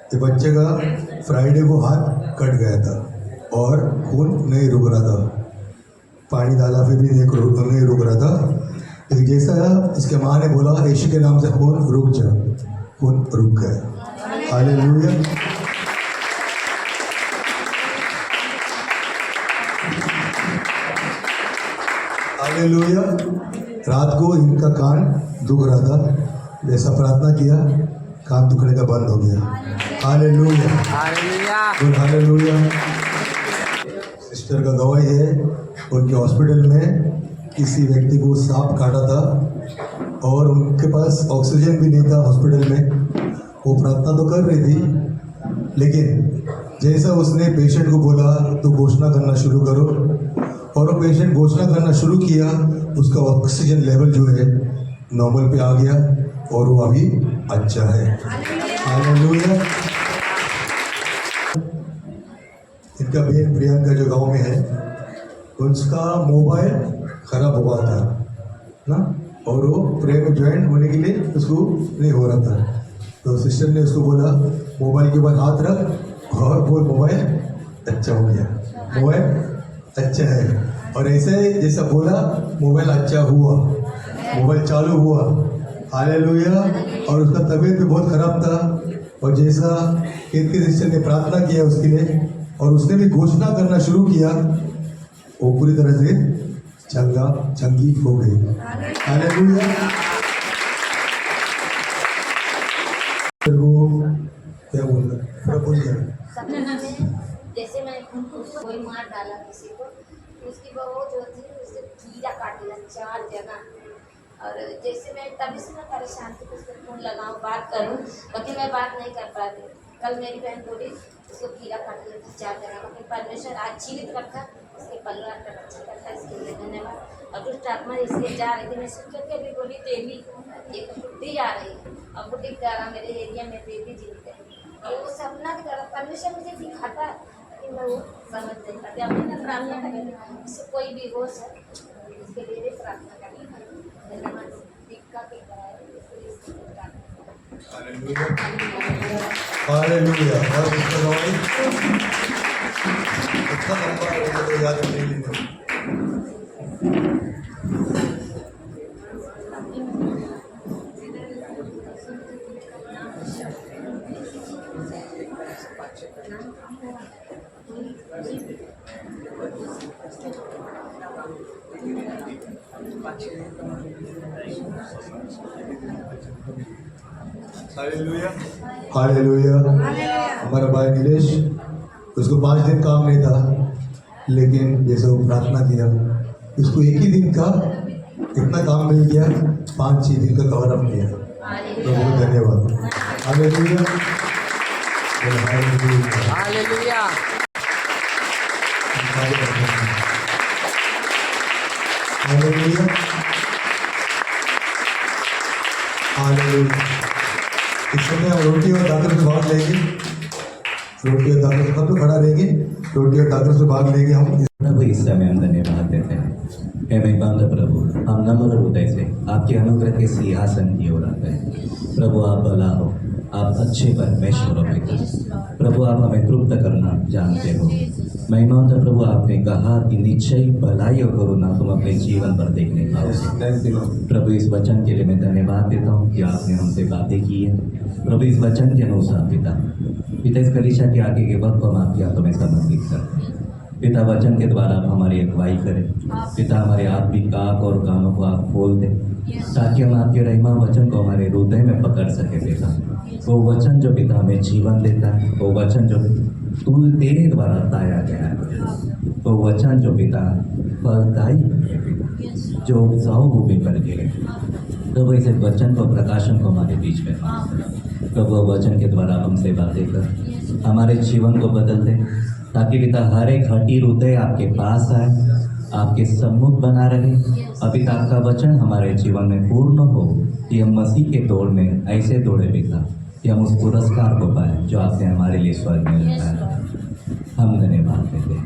ये बच्चे का फ्राइडे को हाथ कट गया था और खून नहीं रुक रहा था, पानी डाला फिर भी नहीं रुक रहा था। लेकिन जैसा इसके माँ ने बोला यीशु के नाम से खून रुक जा, खून रुक गया। हालेलुया। हालेलुया। रात को इनका कान दुख रहा था, जैसा प्रार्थना किया कान दुखने का बंद हो गया। Hallelujah, hallelujah, hallelujah. सिस्टर का गवाही है, उनके हॉस्पिटल में किसी व्यक्ति को सांप काटा था और उनके पास ऑक्सीजन भी नहीं था हॉस्पिटल में। वो प्रार्थना तो कर रही थी, लेकिन जैसा उसने पेशेंट को बोला तो घोषणा करना शुरू करो, और वो पेशेंट घोषणा करना शुरू किया, उसका ऑक्सीजन लेवल जो है नॉर्मल पे आ गया और वो अभी अच्छा है। हालेलुया। इनका बहन प्रियंका जो गांव में है, उसका मोबाइल खराब हुआ था ना, और वो प्रेयर में ज्वाइन होने के लिए उसको नहीं हो रहा था। तो सिस्टर ने उसको बोला मोबाइल के ऊपर हाथ रख और बोल मोबाइल अच्छा हो गया, मोबाइल अच्छा है। और ऐसे जैसा बोला मोबाइल अच्छा हुआ, मोबाइल चालू हुआ। हालेलुया। और उसका तबीयत भी बहुत ख़राब था, और जैसा कीर्ति सिस्टर ने प्रार्थना किया उसके लिए और उसने भी घोषणा करना शुरू किया, वो पूरी तरह से चंगी हो गई। हालेलुया। क्या बोल रहा बोलिए। जैसे मैं कोई मार डाला किसी को, उसकी बहू जो थी उससे कीड़ा काट लिया 4 जगह। और जैसे मैं तभी से मैं परेशान थी, उसको फोन लगाऊं बात करूं, लेकिन मैं बात नहीं कर पाती। कल मेरी बहन बोली उसको कीड़ा काट लिया था 4 जगह, लेकिन परमेश्वर आज जीवित रखा, उसके परिवार का रक्षा करता है, इसके लिए धन्यवाद। और कुछ आत्मा इसलिए जा रही थी, मैं सुन करके भी बोली देवी एक बुढ़ी आ रही है, और बुढ़ी द्वारा मेरे एरिया में देवी जीवित है। और वो सपना की तरह परमेश्वर मुझे दिखाता, लेकिन मैं वो समझ नहीं पाती। अब मैंने प्रार्थना करें इससे कोई भी होश है इसके लिए भी प्रार्थना करें। धन्यवाद। टिक्का के हालेलुया। और इसका गवाही इतना लंबा है तो याद नहीं लेना। Hallelujah, hallelujah. हमारा भाई नीलेश, उसको 5 दिन काम नहीं था, लेकिन जैसे वो प्रार्थना किया उसको एक ही दिन का इतना काम मिल गया, 5-6 दिन का कवर अप किया। तो बहुत धन्यवाद। Hallelujah, hallelujah. Hallelujah, hallelujah. इस समय हम रोटी और दादर से भाग लेंगे, रोटी और दादर से सब लोग खड़ा रहेंगे, रोटी और दादर से भाग लेंगे हम। प्रभु इस समय हम धन्यवाद देते हैं। हे महिमान्वित प्रभु, हम नम्र हृदय से आपके अनुग्रह के सिंहासन की ओर आते हैं। प्रभु आप भला हो, आप अच्छे परमेश्वर हो पिता। प्रभु आप हमें तृप्त करना जानते हो। महिमान्वित प्रभु, आपने कहा कि निश्चय भलाई और करुणा तुम अपने जीवन पर देखने पाओगे। प्रभु इस वचन के लिए मैं धन्यवाद देता हूँ कि आपने हमसे बातें की है। प्रभु इस वचन के अनुसार पिता इस कलीसिया के आगे के वक्त को हम आपके हाथों में समर्पित करते हैं। पिता वचन के द्वारा आप हमारी अगुवाई करें। पिता हमारे आत्मिक आँख और कानों को आप खोल दें, ताकि हम आपके रहीमा वचन को हमारे हृदय में पकड़ सके। पिता वो वचन जो पिता हमें जीवन देता है, वो वचन जो तू तेरे द्वारा ताया गया है, वो वचन जो पिता फलदायी जो उपजाऊ भूमि पर गिरे, तो वो इस वचन को प्रकाशन को हमारे बीच में तो वो वचन के द्वारा हमसे बातें कर हमारे जीवन को बदल दे, ताकि पिता हर एक हटी हृदय आपके पास आए, आपके सम्मुख बना रहे। अभी तक आपका वचन हमारे जीवन में पूर्ण हो कि हम मसीह के दौड़ में ऐसे दौड़े पिता कि हम उस पुरस्कार को पाए जो आपने हमारे लिए स्वर्ग में रखा है। हम धन्यवाद देते हैं,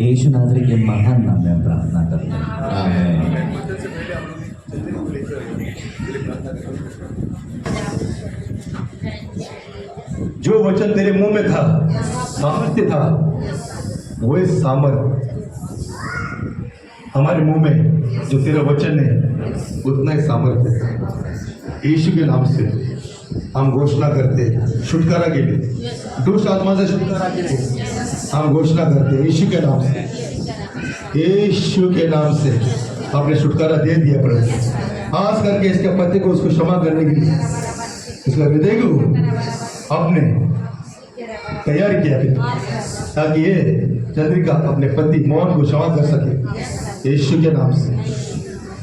यीशु नाज़री के महान नाम में हम प्रार्थना करते हैं, आमीन। जो वचन तेरे मुंह में था, सामर्थ्य था, वही सामर्थ हमारे मुंह में जो तेरा वचन है उतना ही सामर्थ्य है। यीशु के नाम से हम घोषणा करते हैं छुटकारा के लिए, दुष्ट आत्मा से छुटकारा के लिए हम घोषणा करते हैं यीशु के नाम से। यीशु के नाम से आपने छुटकारा दे दिया प्रभु। खास करके इसके पति को उसको क्षमा करने के लिए इसका हृदय को आपने तैयार किया पिता, ताकि ये चंद्रिका अपने पति मोहन को क्षमा कर सके यीशु के नाम से।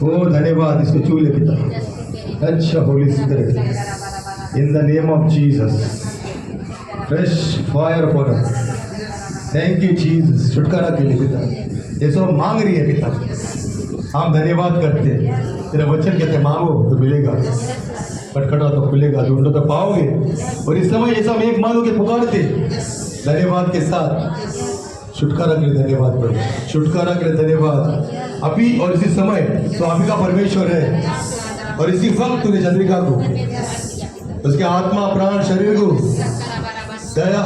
ओ धन्यवाद, इसको छू ले पिता। अच्छा Holi spirit, in the name of Jesus, fresh fire for us. Thank you Jesus, छुटकारा के लिए पिता। ये सब मांग रही है पिता, हम धन्यवाद करते हैं। तेरा वचन कहते मांगो तो मिलेगा, खटखटा तो खुलेगा, ढूंढो तो पाओगे। और इस समय जैसा हम एक मांगो के पुकारते धन्यवाद के साथ, छुटकारा के लिए धन्यवाद प्रभु, छुटकारा के लिए धन्यवाद। अभी और इसी समय स्वामी का परमेश्वर है, और इसी वक्त तूने चंद्रिका को, उसके आत्मा प्राण शरीर को दया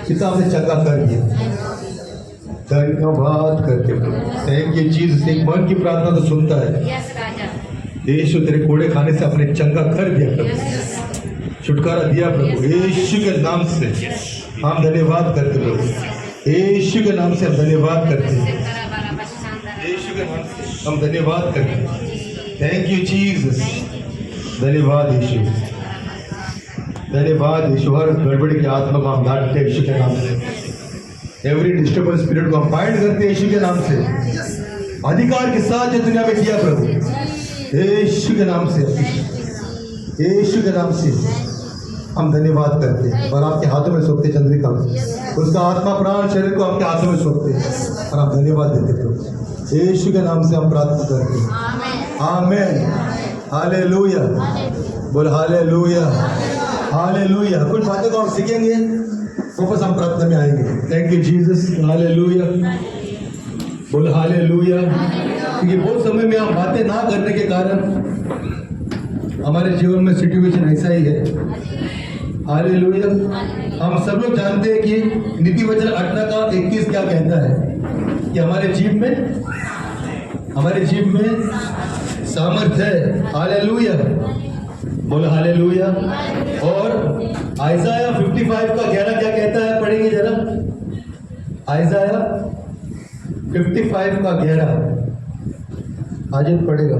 पिता ने चंगा कर दिया। धन्यवाद करते प्रभु, थैंक यू जीसस। एक मन की प्रार्थना तो सुनता है। यीशु तेरे कोड़े खाने से अपने चंगा कर दिया प्रभु, छुटकारा दिया प्रभु। यीशु के नाम से हम धन्यवाद करते प्रभु, यीशु के नाम से हम धन्यवाद करते हैं, यीशु के नाम से हम धन्यवाद करते हैं। थैंक यू जीसस, धन्यवाद यीशु, धन्यवाद यीशु। हर गड़बड़ी की आत्मा को हम डांटते हैं यीशु के नाम से। एवरी डिस्टर्बेंस स्पिरिट को हम बाइंड करते हैं यीशु के नाम से। अधिकार के साथ जो दुनिया में किया प्रभु, यीशु के नाम से, यीशु के नाम से हम धन्यवाद करते हैं और आपके हाथों में सौंपते चंद्रिका, उसका आत्मा प्राण शरीर को आपके हाथों में सौंपते हैं और आप धन्यवाद देते प्रभु। यीशु के नाम से हम प्रार्थना करते हैं, आमीन, हालेलुया, बोल हालेलुया, हालेलुया। कुछ बातें को हम सीखेंगे, वापस हम प्रार्थना में आएंगे। थैंक यू जीसस, हालेलुया, बोल हालेलुया। क्योंकि बहुत समय में हम बातें ना करने के कारण हमारे जीवन में सिचुएशन ऐसा ही है। हालेलुया। हम सब लोग जानते हैं कि नीति वचन 18:21 क्या कहता है कि हमारे जीव में सामर्थ है। हालेलुया, बोल हालेलुया। और आइज़ाया 55:11 क्या कहता है, पढ़ेंगे जरा। आइज़ाया 55:11 आज पढ़ेगा।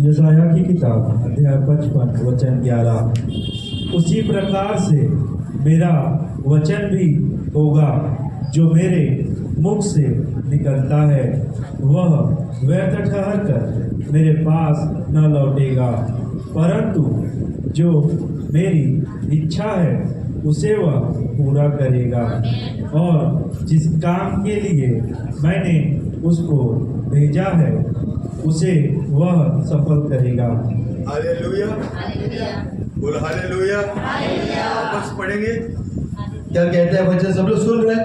यशाया की किताब अध्याय 55 वचन 11, उसी प्रकार से मेरा वचन भी होगा जो मेरे मुख से निकलता है, वह व्यर्थ ठहर कर मेरे पास न लौटेगा, परंतु जो मेरी इच्छा है उसे वह पूरा करेगा, और जिस काम के लिए मैंने उसको भेजा है उसे वह सफल करेगा। हालेलुया, बोल हालेलुया। वापस पढ़ेंगे क्या कहता है वचन, सब लोग सुन रहे हैं।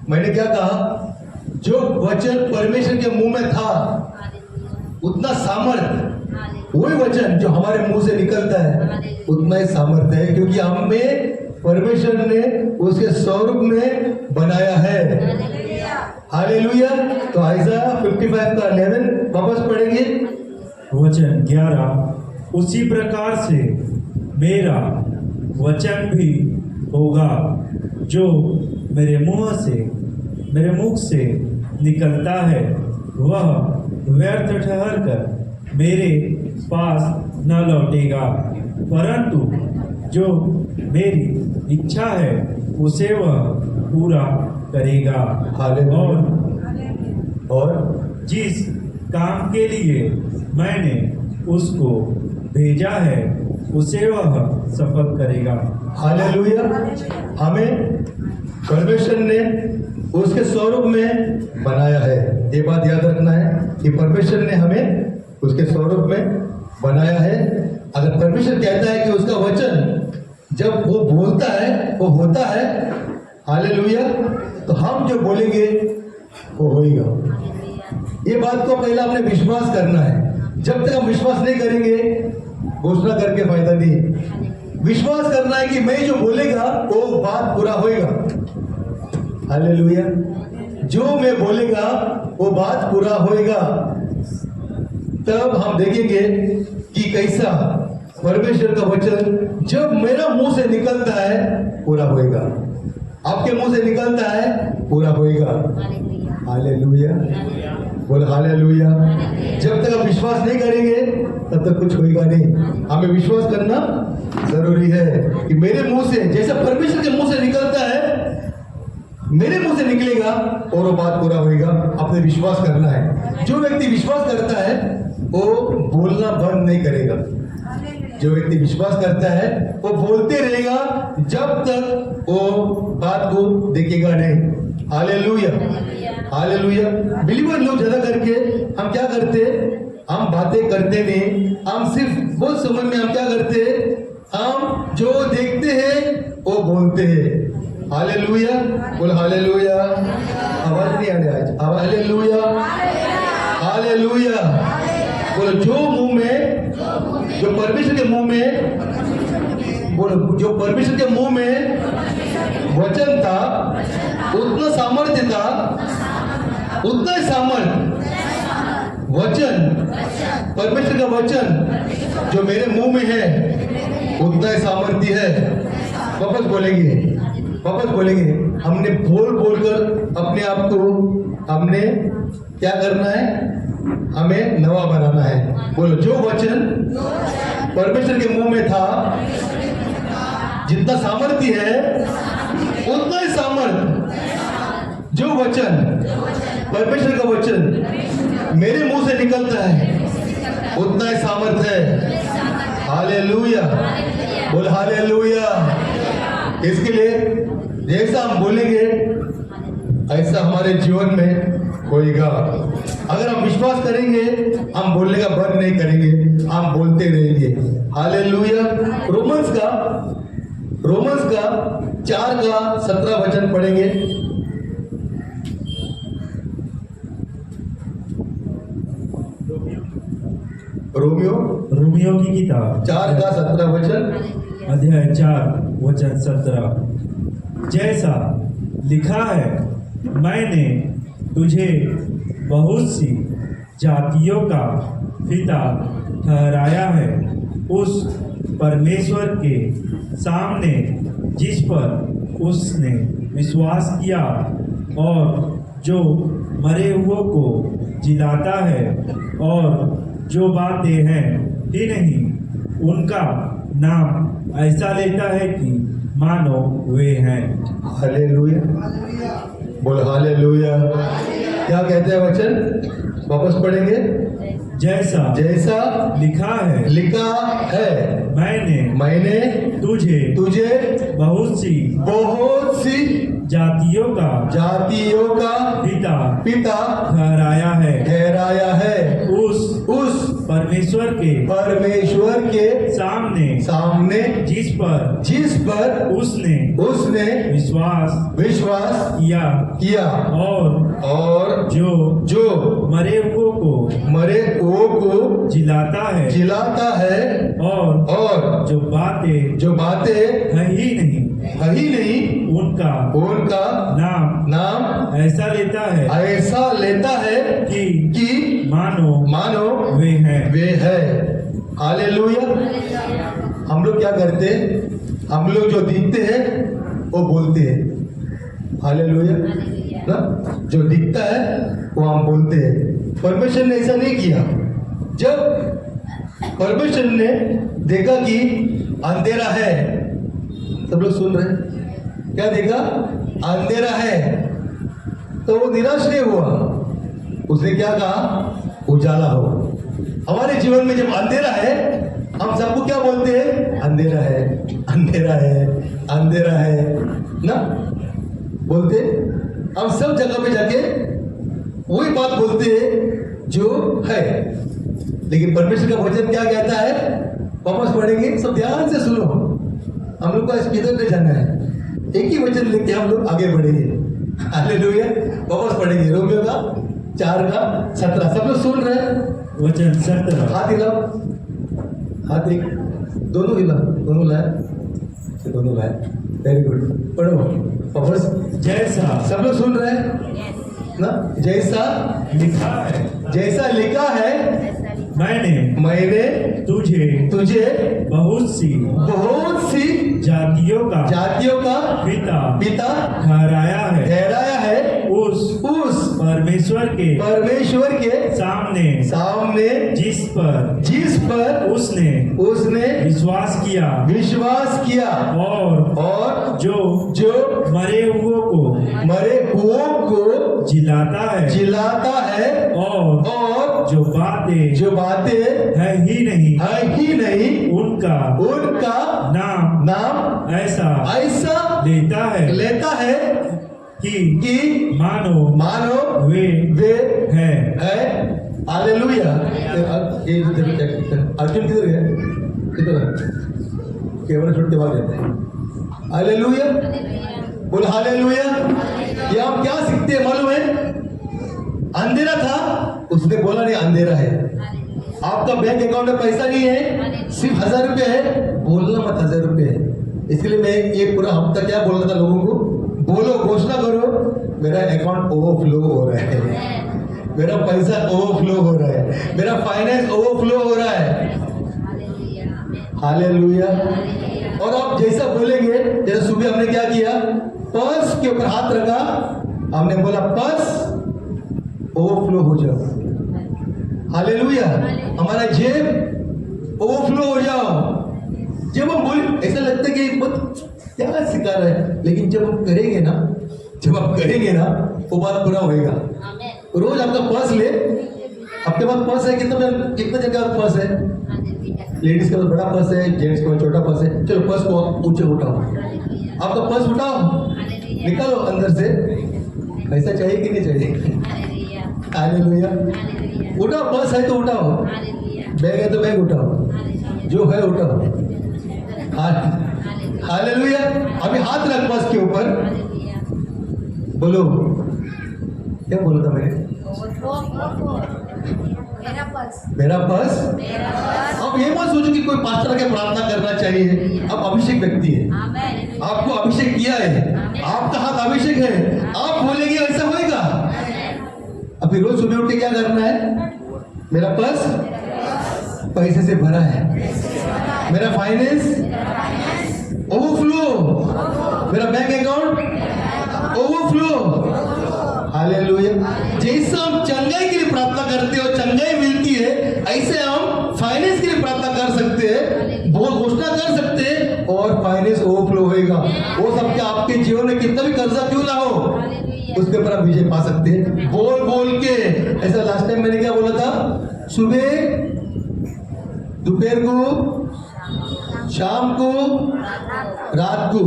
मैंने क्या कहा, जो वचन परमेश्वर के मुंह में था उतना सामर्थ, वही वचन जो हमारे मुंह से निकलता है उतना ही सामर्थ है, क्योंकि हमें परमेश्वर ने उसके स्वरूप में बनाया है। हालेलुया। तो आइज़ाया 55:11 वापस पढ़ेंगे। वचन 11, उसी प्रकार से मेरा वचन भी होगा जो मेरे मुख से निकलता है, वह व्यर्थ ठहर कर मेरे पास न लौटेगा, परंतु जो मेरी इच्छा है उसे वह पूरा करेगा। और जिस काम के लिए मैंने उसको भेजा है उसे वह सफल करेगा। हालेलुया। हमें परमेश्वर ने उसके स्वरूप में बनाया है। ये बात याद रखना है कि परमेश्वर ने हमें उसके स्वरूप में बनाया है। अगर परमेश्वर कहता है कि उसका वचन जब वो बोलता है वो होता है, हालेलुया, तो हम जो बोलेंगे वो होएगा। ये बात को पहले आपने विश्वास करना है। जब तक हम विश्वास नहीं करेंगे घोषणा करके फायदा नहीं। विश्वास करना है कि मैं जो बोलेगा वो बात पूरा होएगा। हालेलुया। जो मैं बोलेगा वो बात पूरा होएगा। तब हम देखेंगे कि कैसा परमेश्वर का वचन जब मेरा मुंह से निकलता है पूरा होएगा, आपके मुंह से निकलता है पूरा होएगा। हालेलुया। बोल हालेलुया। जब तक हम विश्वास नहीं करेंगे तब तक कुछ होएगा नहीं। हमें विश्वास करना जरूरी है कि मेरे मुंह से जैसा परमेश्वर के मुंह से निकलता है मेरे मुंह से निकलेगा और वो बात पूरा होएगा। आपने विश्वास करना है। जो व्यक्ति विश्वास करता है वो बोलना बंद नहीं करेगा। जो व्यक्ति विश्वास करता है वो बोलते रहेगा जब तक वो बात को देखेगा नहीं। हालेलुया। हालेलुया। बिलीवर लोग ज्यादा करके हम क्या करते, हम बातें करते नहीं, हम सिर्फ बहुत समय में हम क्या करते, हम जो देखते हैं वो बोलते हैं। हालेलुया। बोल हालेलुया। आवाज नहीं आ रही आज। आवाज हालेलुया। हालेलुया। बोलो जो मुंह में, जो परमेश्वर के मुंह में, बोलो जो परमेश्वर के मुंह में वचन था उतना सामर्थ्य था, उतना ही सामर्थ्य वचन, परमेश्वर का वचन जो मेरे मुंह में है उतना ही सामर्थ्य है। वापस बोलेंगे, वापस बोलेंगे। हमने बोल बोलकर अपने आप को हमने क्या करना है, हमें नवा बनाना है। बोलो जो वचन परमेश्वर के मुंह में था जितना सामर्थ्य है उतना ही सामर्थ्य जो वचन, परमेश्वर का वचन मेरे मुंह से निकलता है उतना ही सामर्थ्य है। हालेलुया। बोल हालेलुया। इसके लिए जैसा हम बोलेंगे ऐसा हमारे जीवन में होएगा। अगर हम विश्वास करेंगे हम बोलने का बंद नहीं करेंगे, हम बोलते रहेंगे। हालेलुया। रोमन्स का 4:17 वचन पढ़ेंगे। रोमियो की किताब 4:17 वचन, अध्याय 4 वचन 17। जैसा लिखा है, मैंने तुझे बहुत सी जातियों का पिता ठहराया है, उस परमेश्वर के सामने जिस पर उसने विश्वास किया और जो मरे हुओं को जिलाता है और जो बातें हैं ही नहीं उनका नाम ऐसा लेता है कि मानो वे हैं। हालेलुया। बोल हालेलुया। क्या कहते हैं वचन, वापस पढ़ेंगे। जैसा लिखा है मैंने तुझे बहुत सी जातियों का पिता ठहराया है, उस परमेश्वर के सामने जिस पर उसने विश्वास किया और जो मरे हुओं को जिलाता है और जो बातें है ही नहीं उनका नाम ऐसा लेता है कि मानो वे हैं। हालेलुया। हम लोग क्या करते, हम लोग जो दिखते हैं वो बोलते हैं। हालेलुया ना, जो दिखता है वो हम बोलते हैं। परमेश्वर ने ऐसा नहीं किया। जब परमेश्वर ने देखा कि अंधेरा है, सब लोग सुन रहे हैं, क्या देखा, अंधेरा है, तो वो निराश नहीं हुआ। उसने क्या कहा, उजाला हो। हमारे जीवन में जब अंधेरा है हम सबको क्या बोलते हैं, अंधेरा है, अंधेरा है, अंधेरा है ना बोलते। हम सब जगह पे जाके वही बात बोलते हैं जो है। लेकिन परमेश्वर का वचन क्या कहता है, वापस पढ़ेंगे, सब ध्यान से सुनो। हम लोग को आज किधर नहीं जाना है, एक ही वचन लेके हम लोग आगे बढ़ेंगे। हालेलुया। वापस पढ़ेंगे रोमियो का 4:17। सब लोग सुन रहे हैं, वचन 17। हाथ हिलाओ, हाथ एक, दोनों हिलाओ, दोनों लाए, दोनों लाए, वेरी गुड। पढ़ो पढ़ो, जैसा सब लोग सुन रहे हैं ना? जैसा लिखा है जैसा लिखा है मैंने मैंने तुझे बहुत सी जातियों का पिता ठहराया है ठहराया है उस परमेश्वर के सामने जिस पर उसने विश्वास किया और जो मरे हुओं को जिलाता है और जो बातें है ही नहीं उनका नाम ऐसा लेता है कि मानो वे है। हालेलुया। अर्जुन किधर गया? केवल छोड़ के भाग जाते हैं। हालेलुया, बोल हालेलुया। ये हम क्या सीखते हैं मालूम है? अंधेरा था, उसने बोला नहीं अंधेरा है। आपका बैंक अकाउंट में पैसा नहीं है, सिर्फ 1000 रुपये है, बोलना मत 1000 रुपये है। इसलिए मैं एक पूरा हफ्ता क्या बोल रहा था लोगों को, बोलो, घोषणा करो, मेरा अकाउंट ओवरफ्लो हो रहा है, मेरा पैसा ओवरफ्लो हो रहा है, मेरा फाइनेंस ओवरफ्लो हो रहा है। हालेलुया। और आप जैसा बोलेंगे, जैसे सुबह हमने क्या किया, पर्स के ऊपर हाथ रखा, हमने बोला पर्स ओवरफ्लो हो जाओ। हालेलुया। हमारा जेब ओवरफ्लो हो जाओ। जब हम बोल, ऐसा लगता है कि बहुत क्या सिखा रहा है, लेकिन जब हम करेंगे ना, वो बात पूरा होएगा। रोज आपका पर्स ले, आपके पास पर्स है, कितना जगह पर्स है? लेडीज के पास बड़ा पर्स है, जेंट्स के पास छोटा पर्स है। चलो पर्स को ऊंचे उठाओ, आपका पर्स उठाओ, निकालो अंदर से, पैसा चाहिए कि नहीं चाहिए? हालेलुया। उठाओ, पर्स है तो उठाओ, बैग है तो बैग उठाओ, जो है उठाओ। हालेलुया। अभी हाथ रख पर्स के ऊपर, बोलो, क्या बोला था मैंने? मेरा पर्स। अब ये मत सोचो कि कोई पास्टर के प्रार्थना करना चाहिए। अब अभिषेक व्यक्ति है, आपको अभिषेक किया है, आपका हाथ अभिषेक है, आप बोलेंगे ऐसा होएगा। अभी रोज सुबह उठ के क्या करना है? मेरा पर्स पैसे से भरा है, मेरा फाइनेंस ओवरफ्लो, मेरा बैंक अकाउंट ओवरफ्लो। हालेलुया। जैसे हम चंगाई के लिए प्रार्थना करते हो, चंगाई मिलती है, ऐसे हम फाइनेंस के लिए प्रार्थना कर सकते हैं, बहुत घोषणा कर सकते हैं, और फाइनेंस ओवरफ्लो होएगा। हो सकता है आपके जीवन में कितना भी कर्जा क्यों ना हो, उसके ऊपर आप विजय पा सकते हैं बोल के। ऐसा लास्ट टाइम मैंने क्या बोला था? सुबह, दोपहर को, शाम को, रात को।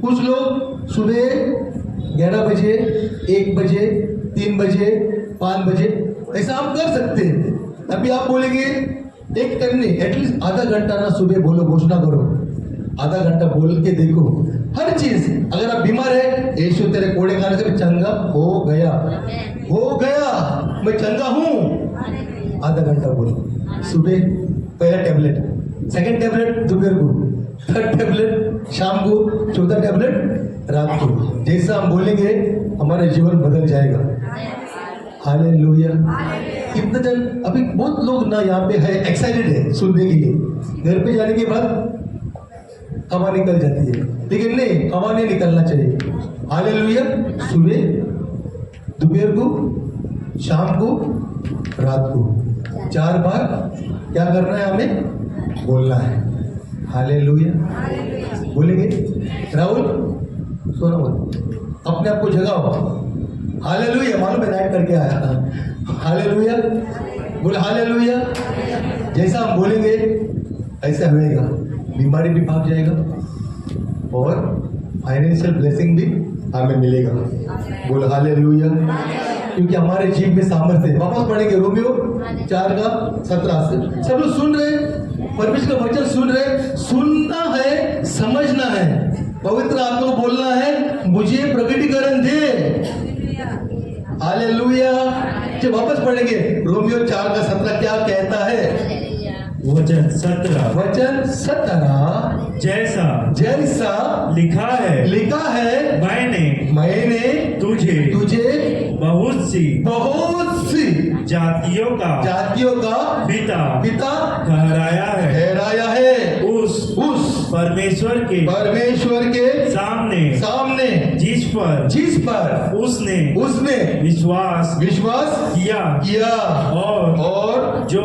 कुछ लोग सुबह 11 बजे, 1 बजे, 3 बजे, 5 बजे, ऐसा हम कर सकते हैं। अभी आप बोलेंगे एक करने, एटलीस्ट आधा घंटा ना सुबह बोलो, घोषणा करो, आधा घंटा बोल के देखो हर चीज। अगर आप बीमार है, यीशु तेरे कोड़े खाने से चंगा हो गया, मैं चंगा हूं। आधा घंटा बोलो सुबह, पहला टैबलेट, सेकंड टैबलेट दोपहर को, थर्ड टैबलेट शाम को, चौथा टैबलेट रात को। जैसा हम बोलेंगे हमारा जीवन बदल जाएगा। हालेलुया। कितने जन, अभी बहुत लोग ना यहाँ पे है, एक्साइटेड है सुनने के लिए, घर पे जाने के बाद हवा निकल जाती है, लेकिन नहीं, हवा नहीं निकलना चाहिए। हालेलुया। सुबह, दोपहर को, शाम को, रात को, 4 बार क्या करना है? हमें बोलना है। हालेलुया। बोलेंगे? राहुल सोना मत, अपने आप को जगाओ। हालेलुया। मालूम है नाइट करके आया था। हालेलुया, बोल हालेलुया। जैसा हम बोलेंगे ऐसा होएगा, बीमारी भी भाग जाएगा और फाइनेंशियल ब्लेसिंग भी हमें मिलेगा। बोल हालेलुया। क्योंकि हमारे जीव में सामर्थ्य है। वापस पढ़ेंगे रोमियो 4:17 से। सब लोग सुन रहे, परमेश्वर का वचन सुन रहे, सुनना है, समझना है, पवित्र आत्मा को बोलना है, मुझे प्रकटीकरण दे। हालेलुया। जब वापस पढ़ेंगे रोमियो 4 का 17 क्या कहता है? हालेलुया। वचन 17 वचन 17 जैसा जैसा लिखा है लिखा है मैंने तुझे बहुत सी जातियों का पिता ठहराया है ठहराया है उस परमेश्वर के सामने जिस पर उसने विश्वास किया और जो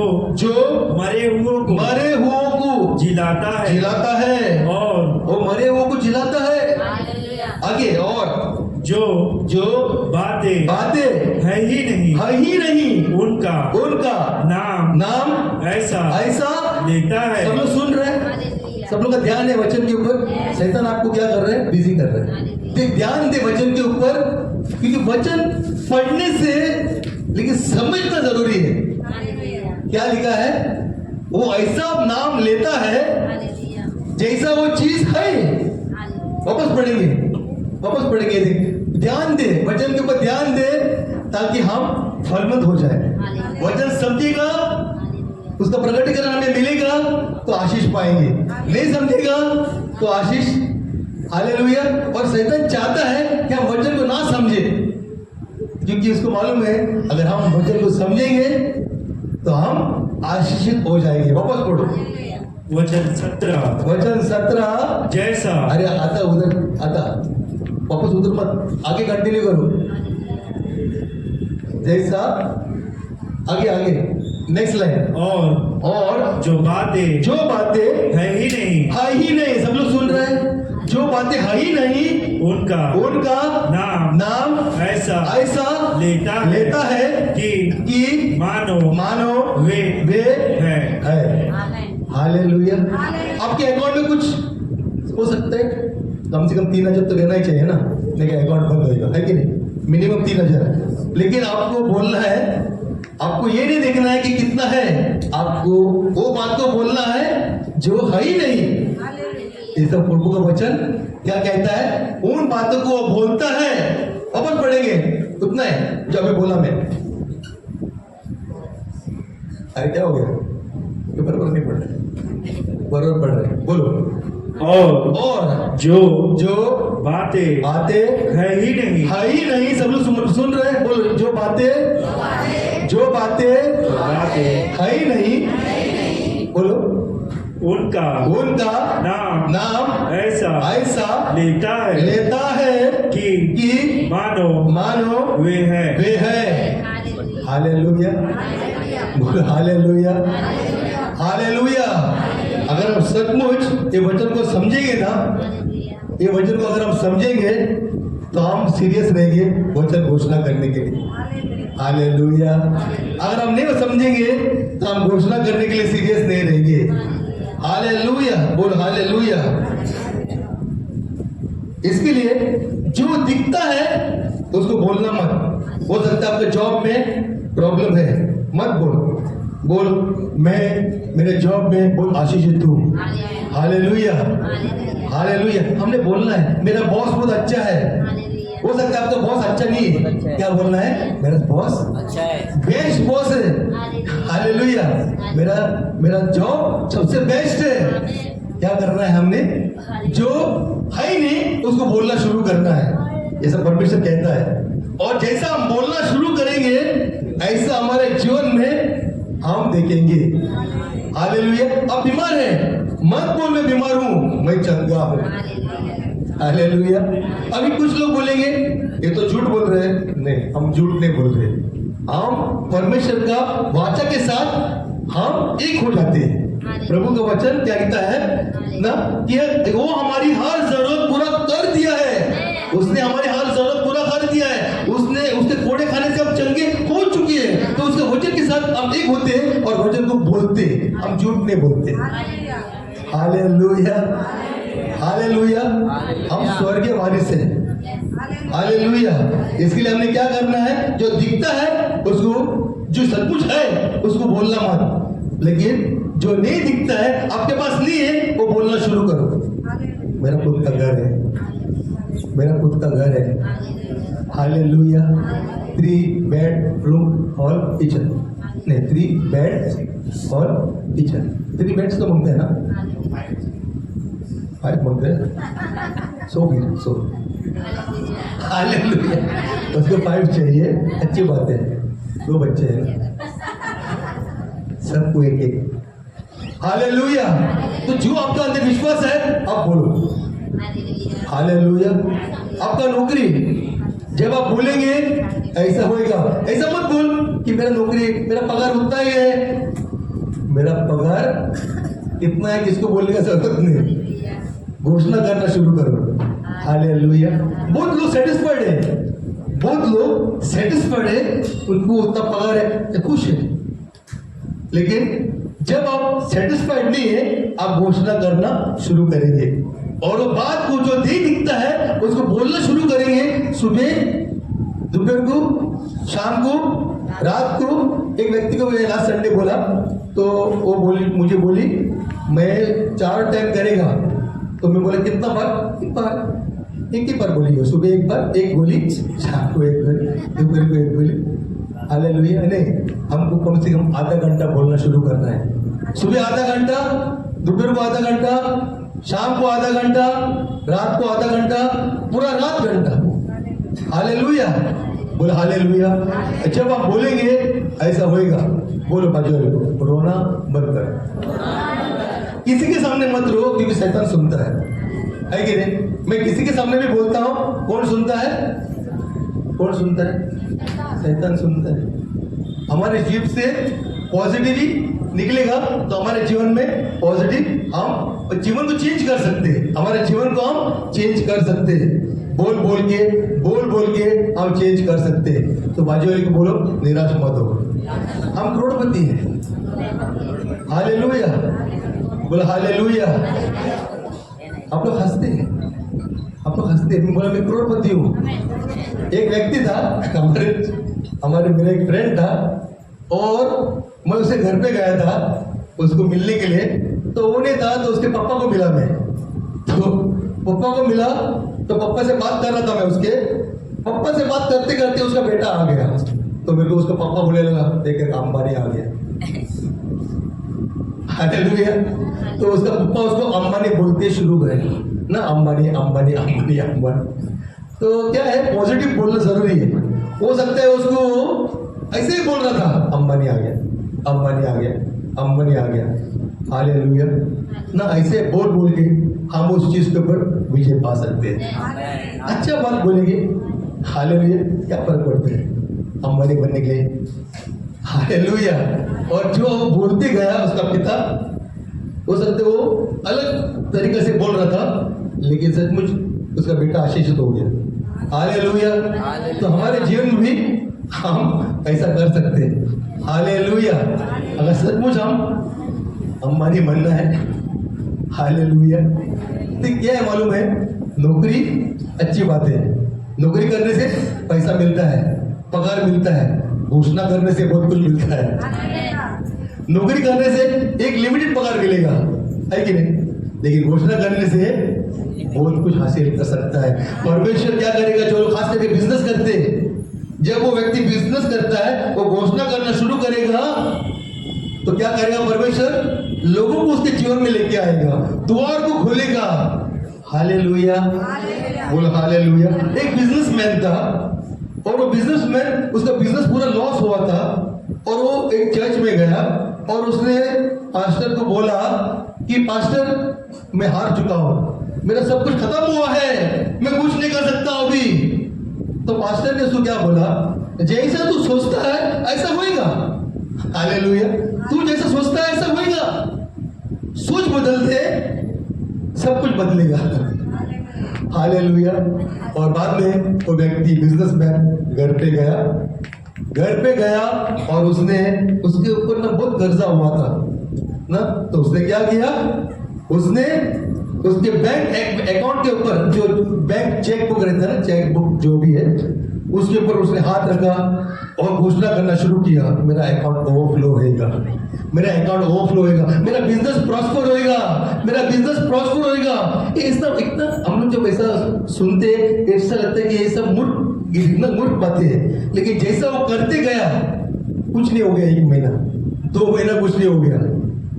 मरे हुओं को जिलाता है और वो मरे हुओं को जिलाता है। हालेलुया। आगे और जो बातें है ही नहीं उनका नाम ऐसा लेता है। सब लोग सुन रहे हैं? हालेलुया। सब लोग का ध्यान है वचन के ऊपर। शैतान आपको क्या कर रहे हैं? बिजी कर रहे हैं। देख ध्यान दे वचन के ऊपर, क्योंकि वचन पढ़ने से लेकिन समझना जरूरी है। हालेलुया। क्या लिखा है? वो ऐसा नाम लेता है हालेलुया। जैसा वो चीज है। हालेलुया। वापस पढ़ेंगे देख ध्यान दे वचन के ऊपर ध्यान दे, ताकि हम फलवंत हो जाए। वचन समझेगा, उसका प्रकटीकरण हमें मिलेगा तो आशीष पाएंगे, नहीं समझेगा तो आशीष। हालेलुया। और शैतान चाहता है कि हम वचन को ना समझे, क्योंकि उसको मालूम है अगर हम वचन को समझेंगे तो हम आशीषित हो जाएंगे। वापस पढ़ो वचन 17 जैसा अरे आता वापस उधर मत, आगे कंटिन्यू करो। जैसा आगे नेक्स्ट लाइन और जो बातें है ही नहीं सब लोग सुन रहे हैं? जो बातें है ही नहीं उनका नाम ऐसा लेता है कि मानो वे है। हालेलुया। आपके अकाउंट में कुछ हो सकता है, कम से कम 3,000 तो रहना ही चाहिए ना, लेकिन अकाउंट बंद होएगा, है कि नहीं? मिनिमम 3,000। लेकिन आपको बोलना है, आपको ये नहीं देखना है कि कितना है, आपको वो बात को बोलना है जो है ही नहीं। ये सब प्रभु का वचन क्या कहता है? उन बातों को वो बोलता है। अपन पढ़ेंगे उतना है जो अभी बोला मैं। अरे क्या हो गया? बराबर नहीं पढ़ रहे, बराबर पढ़ रहे, बोलो। और जो बातें है ही नहीं सब लोग सुन रहे हैं? बोलो। जो बातें है ही नहीं, बोलो। उनका नाम ऐसा लेता है कि मानो वे है। हालेलुया। बोलो हालेलुया। हालेलुया। अगर हम सचमुच ये वचन को समझेंगे ना, ये वचन को अगर हम समझेंगे तो हम सीरियस रहेंगे वचन घोषणा करने के लिए। हालेलुया। अगर हम नहीं समझेंगे तो हम घोषणा करने के लिए सीरियस नहीं रहेंगे। हालेलुया। बोल हालेलुया। इसके लिए जो दिखता है उसको बोलना मत। हो सकता है आपके जॉब में प्रॉब्लम है, मत बोल मैं मेरे जॉब में बहुत आशीषित हूँ। हालेलुया। हालेलुया। हमने बोलना है मेरा बॉस बहुत अच्छा है। हो सकता है आपका बॉस अच्छा नहीं है, क्या बोलना है? मेरा बॉस अच्छा है, बेस्ट बॉस है। हालेलुया। मेरा जॉब सबसे बेस्ट है। क्या करना है हमने? जो है ही नहीं उसको बोलना शुरू करना है, ऐसा परमेश्वर कहता है। और जैसा हम बोलना शुरू करेंगे ऐसा हमारे जीवन में हम देखेंगे। हालेलुया। अब बीमार है, मत बोल मैं बीमार हूं, मैं चंगा हूं। हालेलुया। अभी कुछ लोग बोलेंगे ये तो झूठ बोल रहे हैं। नहीं, हम झूठ नहीं बोल रहे, हम परमेश्वर का वाचा के साथ हम एक हो जाते हैं। प्रभु का वचन क्या कहता है ना कि वो हमारी हर जरूरत पूरा कर दिया है। उसने हमारी हर जरूरत पूरा कर दिया है। उसके कोड़े खाने से हम चंगे हो चुके हैं। तो उसके वचन के साथ हम एक होते हैं और वचन को बोलते, हम झूठ नहीं बोलते। हालेलुया। हालेलुया। हम स्वर्गीय वारिस हैं। हालेलुया। इसके लिए हमने क्या करना है? जो दिखता है उसको, जो सचमुच है उसको बोलना मत, लेकिन जो नहीं दिखता है, आपके पास नहीं है, वो बोलना शुरू करो। मेरा खुद का घर है, मेरा खुद का घर है। हालेलुया 3 बेडरूम हॉल किचन नहीं 3 बेड हॉल किचन 3 बेड्स तो मांगते हैं ना 5 मांगते हैं सो हालेलुया उसको 5 चाहिए अच्छी बात है 2 बच्चे हैं सबको एक एक हालेलुया तो जो आपका अंदर विश्वास है आप बोलो हालेलुया आपका नौकरी जब आप बोलेंगे ऐसा होएगा ऐसा मत बोल कि मेरा नौकरी मेरा पगार उतना ही है मेरा पगार कितना है किसको बोलने का जरूरत नहीं घोषणा करना शुरू करो हालेलुया बहुत लोग सेटिस्फाइड है बहुत लोग सेटिस्फाइड है उनको उतना पगार है तो खुश है लेकिन जब आप सेटिस्फाइड नहीं है आप घोषणा करना शुरू करेंगे और वो बात को जो नहीं दिखता है उसको बोलना शुरू करेंगे सुबह दोपहर को शाम को रात को एक व्यक्ति को मैंने लास्ट संडे बोला तो वो मुझे बोली मैं 4 टाइम करेगा तो मैं बोला कितना बार एक ही बार बोली हो सुबह एक बार एक गोली शाम को एक गोली दोपहर को एक गोली हालेलुया नहीं हमको कम से कम आधा घंटा बोलना शुरू करना है सुबह आधा घंटा दोपहर को आधा घंटा शाम को आधा घंटा रात को आधा घंटा पूरा रात घंटा हालेलुया बोलो हालेलुया जब आप बोलेंगे ऐसा होएगा बोलो बाजू वाले को रोना बंद कर किसी के सामने मत रो क्योंकि शैतान सुनता है कि नहीं मैं किसी के सामने भी बोलता हूं कौन सुनता है शैतान सुनता है हमारे जीव से पॉजिटिव निकलेगा तो हमारे जीवन में पॉजिटिव हम जीवन को चेंज कर सकते हैं हमारे जीवन को हम चेंज कर सकते हैं बोल बोल के हम चेंज कर सकते हैं तो बाजू वाले को बोलो निराश मत हो हम करोड़पति हैं हालेलुया बोलो हालेलुया आप लोग हंसते हैं मैं बोला मैं करोड़पति हूँ एक व्यक्ति था हमारे मेरा एक फ्रेंड था और मैं उसे घर पे गया था उसको मिलने के लिए तो वो नहीं था तो उसके पापा को मिला मैं तो पापा को मिला तो पापा से बात कर रहा था मैं उसके पापा से बात करते करते उसका बेटा आ गया तो मेरे को उसका पापा बोलने लगा देख अंबानी आ गया हालेलुया तो उसका पापा उसको अंबानी बोलते शुरू करे ना अंबानी तो क्या है पॉजिटिव बोलना जरूरी है हो सकता है उसको ऐसे ही बोल रहा था अंबानी आ गया हालेलुया ना ऐसे बोल के हम उस चीज के ऊपर विजय पा सकते हैं अच्छा बात बोलेंगे हालेलुया क्या फर्क पड़ता है अंबानी बनने के लिए हालेलुया और जो बोलते गया उसका पिता हो सकते वो अलग तरीके से बोल रहा था लेकिन सचमुच उसका बेटा आशीषित हो गया हालेलुया तो हमारे जीवन में भी हम ऐसा कर सकते हैं हालेलुया अगर सचमुच हम अंबानी बनना है हालेलुया तो क्या है मालूम है नौकरी अच्छी बात है नौकरी करने से पैसा मिलता है पगार मिलता है घोषणा करने से बहुत कुछ मिलता है नौकरी करने से एक लिमिटेड पगार मिलेगा है कि नहीं लेकिन घोषणा करने से बहुत कुछ हासिल कर सकता है परमेश्वर क्या करेगा जो लोग खास करके बिजनेस करते हैं जब वो व्यक्ति बिजनेस करता है वो घोषणा करना शुरू करेगा तो क्या करेगा परमेश्वर लोगों को उसके जीवन में लेके आएगा द्वार को खोलेगा हालेलुया बोल हालेलुया एक बिजनेसमैन था और वो बिजनेसमैन उसका बिजनेस पूरा लॉस हुआ था और वो एक चर्च में गया और उसने पास्टर को बोला कि पास्टर मैं हार चुका हूं मेरा सब कुछ खत्म हुआ है मैं कुछ नहीं कर सकता अभी तो पास्टर ने उसको क्या बोला जैसा तू सोचता है ऐसा होएगा हालेलुया तू जैसा सोचता है ऐसा होएगा सोच बदलते सब कुछ बदलेगा हालेलुया और बाद में वो व्यक्ति बिजनेसमैन घर पे गया और उसने उसके ऊपर ना बहुत कर्जा हुआ था ना तो उसने क्या किया उसने उसके बैंक अकाउंट के ऊपर जो बैंक चेक बुक रहता है ना चेक बुक जो भी है उसके ऊपर उसने हाथ रखा और घोषणा करना शुरू किया मेरा अकाउंट ओवरफ्लो होएगा मेरा बिजनेस प्रॉस्पर होएगा ये सब इतना हम लोग जब ऐसा सुनते ऐसा लगता है कि ये सब ये इतना मूर्ख बातें है, लेकिन जैसा वो करते गया, कुछ नहीं हो गया, 1 महीना 2 महीना कुछ नहीं हो गया,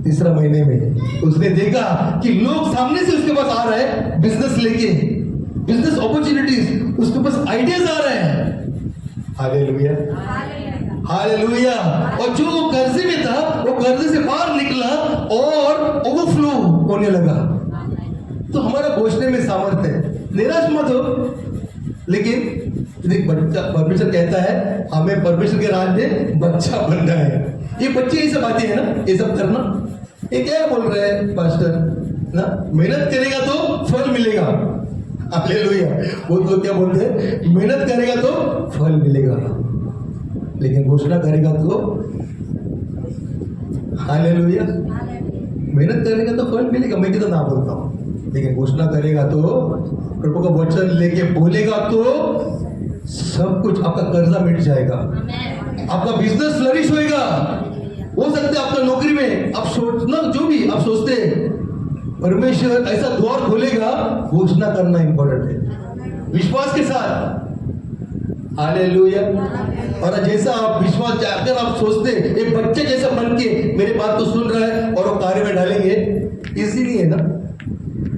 तीसरा महीने में उसने देखा कि लोग सामने से उसके पास आ रहे हैं बिजनेस लेके, बिजनेस अपॉर्चुनिटीज, उसके पास आइडियाज आ रहे हैं। Hallelujah, hallelujah. और जो वो कर्जे में था, वो कर्जे से बाहर निकला और ओवरफ्लो होने लगा। तो हमारा घोषणे में सामर्थ्य है, निराश मत हो। लेकिन एक बच्चा, परमेश्वर कहता है हमें परमेश्वर के राज में बच्चा बनना है। ये बच्चे ये सब बातें है ना, ये सब करना, ये क्या बोल रहे हैं पास्टर ना, मेहनत करेगा तो फल मिलेगा। हालेलुया। बहुत लोग क्या बोलते हैं, मेहनत करेगा तो फल मिलेगा, लेकिन घोषणा करेगा तो, हालेलुया, मेहनत करेगा तो फल मिलेगा, मैं कितना ना बोलता हूँ, लेकिन घोषणा करेगा तो, प्रभु का वचन लेके बोलेगा तो सब कुछ, आपका कर्जा मिट जाएगा, आपका बिजनेस फ्लरिश होएगा। हो सकता है आपका नौकरी में आप सोचना, जो भी आप सोचते हैं, परमेश्वर ऐसा द्वार खोलेगा। घोषणा करना इंपॉर्टेंट है, विश्वास के साथ। हालेलुया। और जैसा आप विश्वास, अगर आप सोचते एक बच्चे जैसा बन के मेरे बात को सुन रहा है और वो कार्य में डालेंगे, इसीलिए है ना,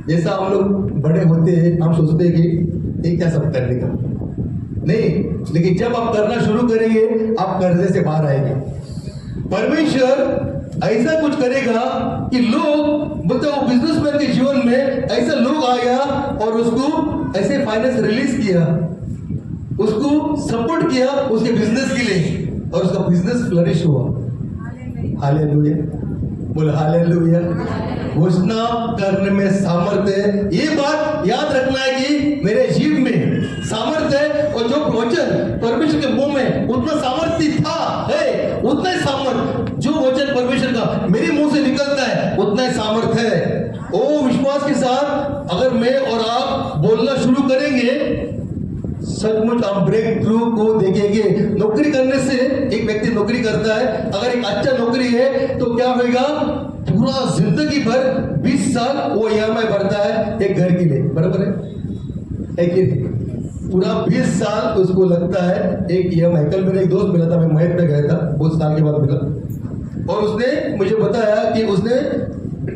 जैसा हम लोग बड़े होते हैं हम सोचते हैं कि ये क्या सब करने का नहीं, लेकिन जब आप करना शुरू करेंगे आप कर्जे से बाहर आएंगे। परमेश्वर ऐसा कुछ करेगा कि लोग, बताओ, बिजनेसमैन के जीवन में ऐसा लोग आया और उसको ऐसे फाइनेंस रिलीज किया, उसको सपोर्ट किया उसके बिजनेस के लिए, और उसका बिजनेस फ्लरिश हुआ। हालेलुया, बोल हालेलुया। घोषणा करने में सामर्थ्य है, ये बात याद रखना है कि मेरे जीव में सामर्थ्य है, और जो वचन परमेश्वर के मुंह में उतना सामर्थ्य था, है उतना ही सामर्थ्य जो वचन परमेश्वर का मेरे मुंह से निकलता है उतना ही सामर्थ्य है। ओ विश्वास के साथ अगर मैं और आप बोलना शुरू करेंगे, सचमुच हम ब्रेक थ्रू को देखेंगे। नौकरी करने से, एक व्यक्ति नौकरी करता है, अगर एक अच्छा नौकरी है तो क्या होगा, पूरा जिंदगी भर 20 साल वो EMI भरता है एक घर के लिए, बराबर है कि पूरा 20 साल उसको लगता है एक EMI। कल मेरे एक दोस्त मिला था, मैं महत पे गया था, बहुत साल के बाद मिला, और उसने मुझे बताया कि उसने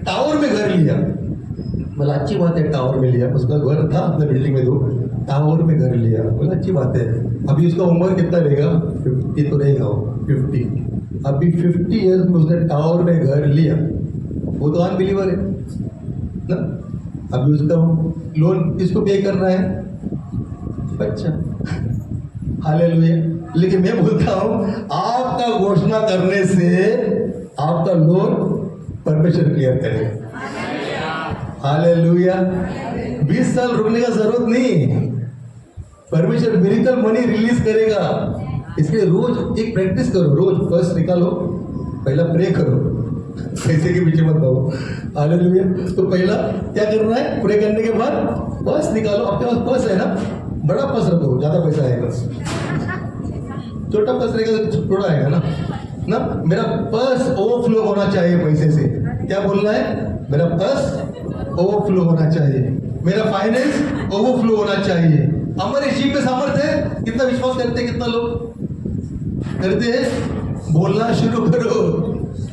टावर में घर लिया। बोला अच्छी बात है, टावर में लिया, उसका घर था अपने बिल्डिंग में, 2 टावर में घर लिया। बोला अच्छी बात है। अभी उसका उम्र कितना रहेगा, 50 तो रहेगा, 50। अभी 50 ईयर्स में उसने टावर में घर लिया, वो तो अनबिलीवर है ना। अभी उसका लोन किसको पे करना है, बच्चा। हालेलुया। लेकिन मैं बोलता हूँ आपका घोषणा करने से आपका लोन परमेश्वर क्लियर करेगा। हालेलुया। 20 साल रुकने का जरूरत नहीं, परमेश्वर मिरेकल मनी रिलीज करेगा। इसलिए रोज एक प्रैक्टिस करो, रोज पर्स निकालो, पहला प्रे करो, पैसे के पीछे मत भागो। हालेलुया। तो पहला क्या करना है, प्रे करने के बाद पर्स निकालो। आपके पास पर्स है ना, बड़ा पर्स रखो, ज्यादा पैसा आएगा। छोटा पर्स रहेगा तो थोड़ा आएगा ना। मेरा पर्स ओवरफ्लो होना चाहिए पैसे से। क्या बोलना है, मेरा पर्स ओवरफ्लो होना चाहिए, मेरा फाइनेंस ओवरफ्लो होना चाहिए। हमारे जीव में सामर्थ्य है, कितना विश्वास करते हैं, कितना लोग करते हैं। बोलना शुरू करो,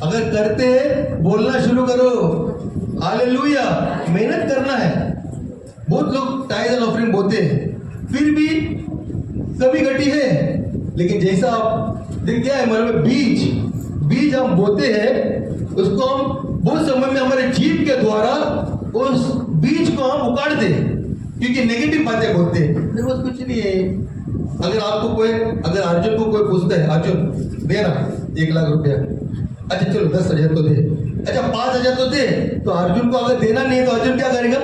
अगर करते हैं बोलना शुरू करो। हालेलुया। मेहनत करना है। बहुत लोग टाइज एंड ऑफरिंग बोलते हैं, फिर भी कभी घटी है, लेकिन जैसा आप देख क्या है, मतलब बीज हम बोते हैं, उसको हम बहुत समय में हमारे जीव के द्वारा उस बीज को हम उखाड़ दे, क्योंकि नेगेटिव बातें बोलते हैं, मेरे पास कुछ नहीं है। अगर आपको कोई, अगर अर्जुन को कोई पूछता है, अर्जुन देना 1 लाख रुपया, अच्छा चलो 10,000 तो दे, अच्छा 5,000 तो दे, तो अर्जुन को अगर देना नहीं है तो अर्जुन क्या करेगा,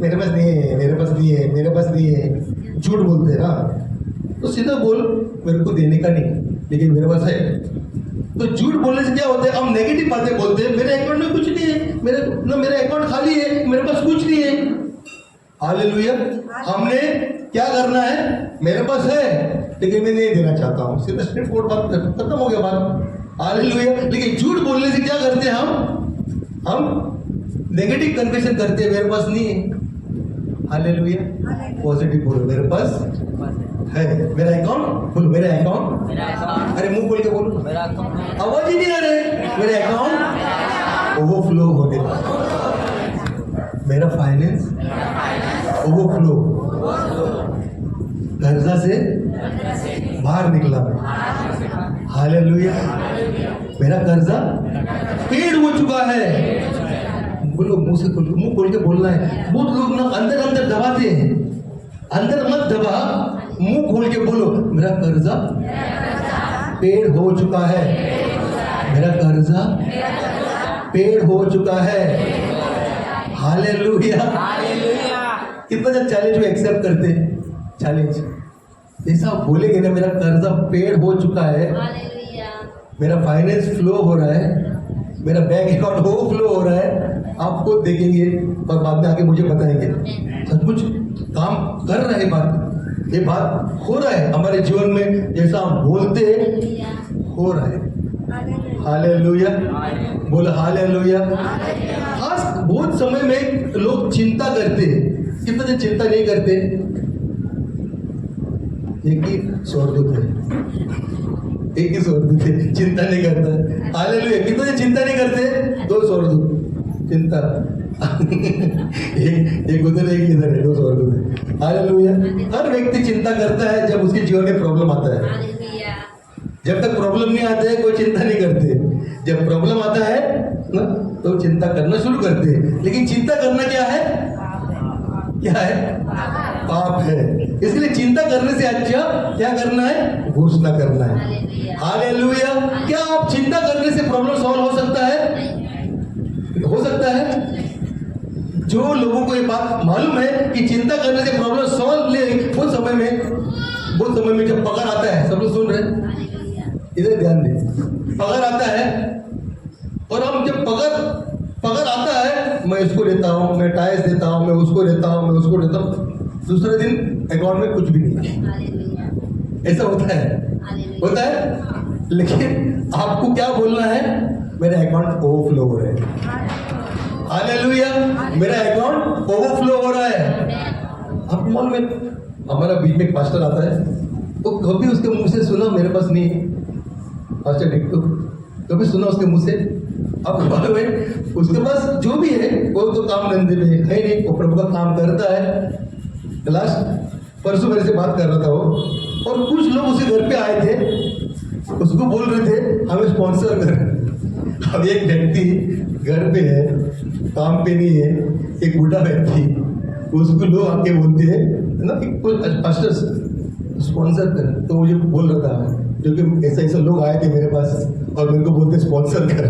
मेरे पास नहीं है, मेरे पास नहीं है, मेरे पास नहीं है, झूठ बोलते हैं ना। तो सीधा बोल, मेरे को देने का नहीं, लेकिन मेरे पास है। तो झूठ बोलने से क्या होता है, हम नेगेटिव बातें बोलते हैं, मेरे अकाउंट में कुछ नहीं है, मेरा अकाउंट खाली है, मेरे पास कुछ नहीं है। हालेलुया। हमने क्या करना है, मेरे पास है लेकिन मैं नहीं देना चाहता हूँ, सीधा स्ट्रेट फॉरवर्ड बात, खत्म हो गया बात। हालेलुया। लेकिन झूठ बोलने से क्या करते हैं, हम नेगेटिव कन्फेशन करते हैं, मेरे पास नहीं है, हालेलुया। पॉजिटिव बोलो, मेरे पास है। मेरा अकाउंट बोलो, मेरा अकाउंट। अरे मुंह खोल के बोलो, आवाज ही नहीं आ रही। मेरा अकाउंट ओवरफ्लो होने लगा। मेरा फाइनेंस ओवरफ्लो, कर्जा से बाहर निकला। हालेलुया। मेरा कर्जा पेड़ हो चुका है। बोलो, मुंह खोल के बोलना है। बहुत लोग ना अंदर अंदर दबाते हैं, अंदर मत दबा, मुंह खोल के बोलो, मेरा कर्जा पेड़ हो चुका है। मेरा कर्जा पेड़ हो चुका है। हालेलुया। कितना जब चैलेंज में एक्सेप्ट करते हैं, चैलेंज ऐसा बोलेंगे ना, मेरा कर्जा पेड़ हो चुका है, हालेलुया। मेरा फाइनेंस फ्लो हो रहा है, मेरा बैंक अकाउंट ओवरफ्लो हो रहा है। आपको देखेंगे और बाद में आके मुझे बताएंगे सचमुच काम कर रहा है। ये बात हो रहा है हमारे जीवन में, जैसा हम बोलते हैं हो रहा है। हालेलुया। बोला हालेलुया। खास बहुत समय में लोग चिंता करते हैं, कितना दिन चिंता नहीं करते। एक ही स्वर्गदूत है, एक ही स्वर्गदूत है, चिंता नहीं करता। हालेलुया। कितना दिन चिंता नहीं करते, 2 स्वर्गदूत चिंता। एक उधर एक इधर है, 2 स्वर्गदूत है। हालेलुया। हर व्यक्ति चिंता करता है जब उसके जीवन में प्रॉब्लम आता है। हालेलुया। जब तक प्रॉब्लम नहीं आता है कोई चिंता नहीं करते। जब प्रॉब्लम आता है ना तो चिंता करना शुरू करते हैं। लेकिन चिंता करना क्या है, क्या है, पाप है। इसलिए चिंता करने से अच्छा क्या करना है, घोषणा करना है। हालेलुया। क्या आप चिंता करने से प्रॉब्लम सॉल्व हो सकता है? हो सकता है। जो लोगों को ये बात मालूम है कि चिंता करने से प्रॉब्लम सॉल्व नहीं, वो समय में जब पगार आता है, सब लोग सुन रहे हैं, इधर ध्यान दें। पगार आता है और हम जब पगार आता है, मैं इसको लेता हूँ, मैं टाइल्स देता हूँ, मैं उसको लेता हूँ, मैं उसको लेता हूँ, दूसरे दिन अकाउंट में कुछ भी नहीं। ऐसा होता है। लेकिन आपको क्या बोलना है, मेरा अकाउंट ओवरफ्लो हो रहा है। हालेलुया। मेरा अकाउंट ओवरफ्लो हो रहा है। आपको मालूम है, हमारा बीच में एक पास्टर आता है, तो कभी उसके मुंह से सुना मेरे पास नहीं है, पास्टर टिक्टू, कभी सुना उसके मुंह से? आपको मालूम है उसके पास जो भी है वो तो काम धंधे में है नहीं, वो प्रभु का काम करता है। लास्ट परसों मेरे से बात कर रहा था वो, और कुछ लोग उसके घर पे आए थे, उसको बोल रहे थे हमें स्पॉन्सर कर। अब एक व्यक्ति घर पे है, काम पे नहीं है, एक बूढ़ा व्यक्ति, उसको लोग आके बोलते हैं ना कि पास्टर स्पॉन्सर कर। तो मुझे बोल रहा था, क्योंकि ऐसा लोग आए थे मेरे पास और मेरे को बोलते स्पॉन्सर कर।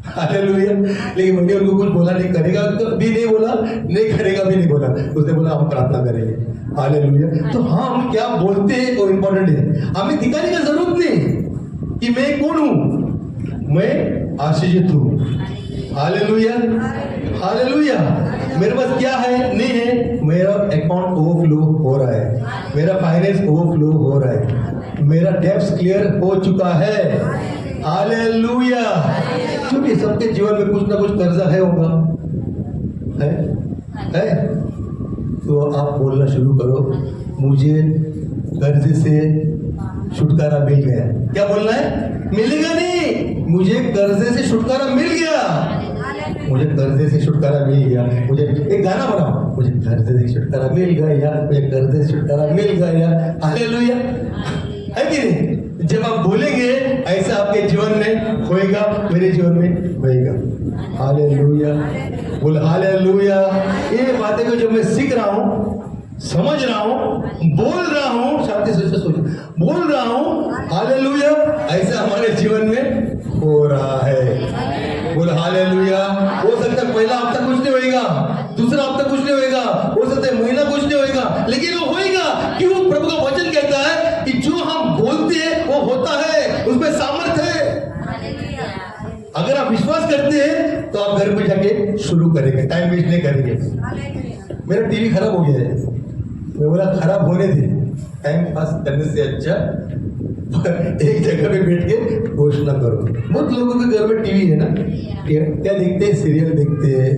हालेलुया। लेकिन मैंने उनको कुछ बोला नहीं, करेगा भी नहीं बोला, नहीं करेगा भी नहीं बोला। उसने बोला हम प्रार्थना करेंगे। हालेलुया। तो हाँ, हम क्या बोलते हैं वो इम्पोर्टेंट है। हमें दिखाने की जरूरत नहीं कि मैं कौन हूँ, मैं आशीषित हूँ। हालेलुया। हालेलुया। मेरे पास क्या है, नहीं है, मेरा अकाउंट ओवरफ्लो हो रहा है, मेरा फाइनेंस ओवरफ्लो हो रहा है, मेरा डेब्ट्स क्लियर हो चुका है। हालेलुया। क्योंकि सबके जीवन में कुछ ना कुछ कर्जा है, होगा, है? तो आप बोलना शुरू करो, मुझे कर्जे से छुटकारा मिल गया। क्या बोलना है? मिलेगा नहीं, मुझे कर्जे से छुटकारा मिल गया, मुझे कर्जे से छुटकारा मिल गया। मुझे एक गाना बनाओ, मुझे कर्जे से छुटकारा मिल गया, मुझे कर्जे से छुटकारा मिल गया। हालेलुया। है कि नहीं? जब आप बोलेंगे ऐसा आपके जीवन में होएगा, मेरे जीवन में होएगा। हालेलुया। बोल हालेलुया। ये बातें को जब मैं सीख रहा हूँ, समझ रहा हूँ, बोल रहा हूँ, शांति से सोचो, बोल रहा हूँ, हालेलुया, ऐसा हमारे जीवन में हो रहा है। बोल हालेलुया। हो सकता है पहला हफ्ता कुछ नहीं होएगा, दूसरा हफ्ता कुछ नहीं होएगा, हो सकता है महीना कुछ नहीं होएगा, लेकिन वो होएगा। क्यों? प्रभु का वचन कहता है कि जो हम बोलते हैं वो होता है, उसमें सामर्थ है। अगर आप विश्वास करते हैं तो आप घर पे जाके शुरू करेंगे, टाइम वेस्ट नहीं करेंगे। मेरा टीवी खराब हो गया है, मैं बोला खराब होने दे, टाइम पास करने से अच्छा एक जगह पे बैठ के घोषणा करो। बहुत लोगों के घर में टीवी है ना, क्या देखते हैं, सीरियल देखते हैं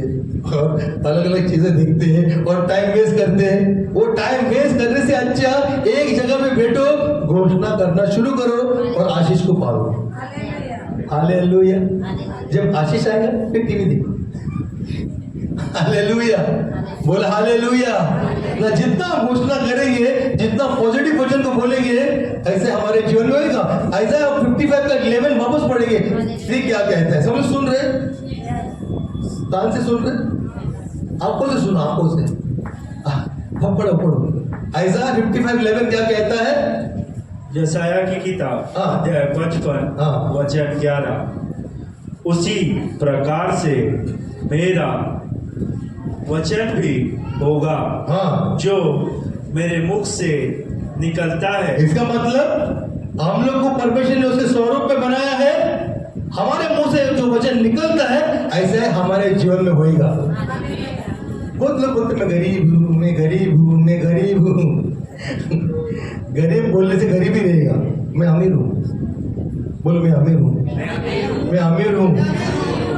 और अलग अलग चीजें देखते हैं और टाइम वेस्ट करते हैं। वो टाइम वेस्ट करने से अच्छा एक जगह पे बैठो, घोषणा करना शुरू करो और आशीष को पालो। हालेलुया। जब आशीष आएगा फिर टीवी देखो। हालेलुया, बोल हालेलुया। ना जितना घोषणा करेंगे, जितना पॉजिटिव वचन को बोलेंगे, ऐसे हमारे जीवन में होगा। ऐसा 55 का 11 वापस पढ़ेंगे, फिर क्या कहता है, सब लोग सुन रहे, कान से सुन रहे, आंखों से सुनो, आंखों से पढ़ो पढ़ो। ऐसा 55:11 क्या कहता है? यशाया की किताब हाँ। अध्याय 55 हाँ। वचन 11, उसी प्रकार से मेरा वचन भी होगा हाँ, जो मेरे मुख से निकलता है। इसका मतलब हम लोग को परमेश्वर ने उसके स्वरूप में बनाया है। हमारे मुंह से जो वचन निकलता है ऐसे हमारे जीवन में होएगा। बहुत लोग बोलते मैं गरीब हूँ, मैं गरीब हूँ, मैं गरीब हूँ। गरीब बोलने से गरीब ही रहेगा। मैं अमीर हूँ, बोलो मैं अमीर हूँ, मैं अमीर हूँ।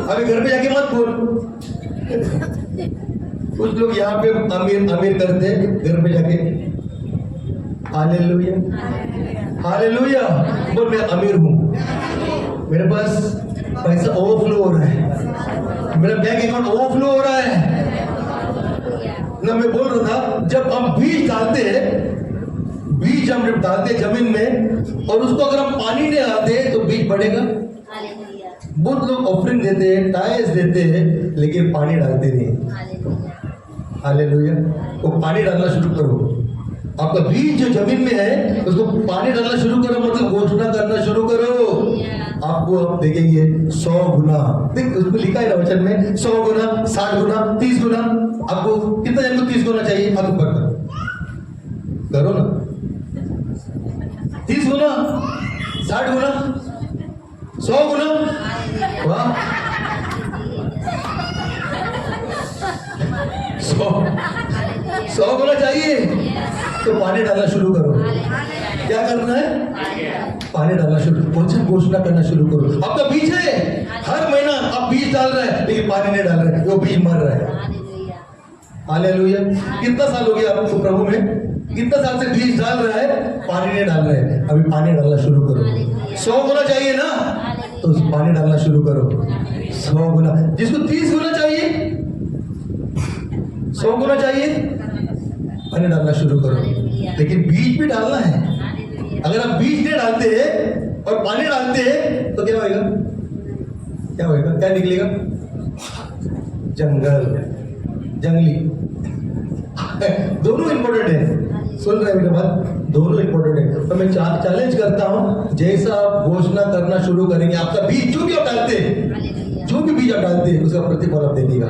अभी घर पे जाके मत बोल। कुछ लोग यहाँ पे अमीर अमीर करते हैं, घर पे जाके हालेलुया हालेलुया बोल मैं अमीर हूँ, मेरे पास पैसा ओवरफ्लो हो रहा है, मेरा बैंक अकाउंट ओवरफ्लो हो रहा है ना। मैं बोल रहा था जब हम बीज डालते हैं, बीज हम जब डालते हैं जमीन में और उसको अगर हम पानी नहीं डालते तो बीज बढ़ेगा। बहुत लोग ऑफरिंग देते हैं, टाइल्स देते हैं, लेकिन पानी डालते नहीं। हालेलुया। वो पानी डालना शुरू करो। आपका बीज जो जमीन में है उसको पानी डालना शुरू करो, मतलब घोषणा करना शुरू करो। आपको आप देखेंगे 100 गुना, देख उसमें लिखा है ना वचन में, 100 गुना, 60 गुना, 30 गुना। आपको कितना जन को 30 गुना चाहिए? हाथ ऊपर करो ना। 30 गुना, 60 गुना, 100 गुना। वाह, 100 गुना चाहिए तो पानी डालना शुरू करो। क्या करना है? पानी डालना शुरू, वचन घोषणा करना शुरू करो। आपका बीज है, हर महीना आप बीज डाल रहे हैं लेकिन पानी नहीं डाल रहे हैं, वो बीज मर रहा है। हालेलुया। कितना साल हो गया आपको प्रभु में? कितना साल से बीज डाल रहा है, पानी नहीं डाल रहे हैं। अभी पानी डालना शुरू करो। 100 गुना चाहिए ना, तो पानी डालना शुरू करो। 100 गुना, जिसको 30 गुना चाहिए, 100 गुना चाहिए, पानी डालना शुरू करो। लेकिन बीज भी डालना है। अगर आप बीज नहीं डालते हैं और पानी डालते हैं तो क्या होएगा? क्या होएगा? क्या निकलेगा? जंगल, जंगली। दोनों इंपॉर्टेंट है। सुन रहे हैं मेरे बात? दोनों इंपॉर्टेंट है। तो मैं चैलेंज करता हूं, जैसा आप घोषणा करना शुरू करेंगे, आपका बीज जो भी आप डालते हैं, जो भी बीज आप डालते हैं, उसका प्रतिफल आप देखिएगा।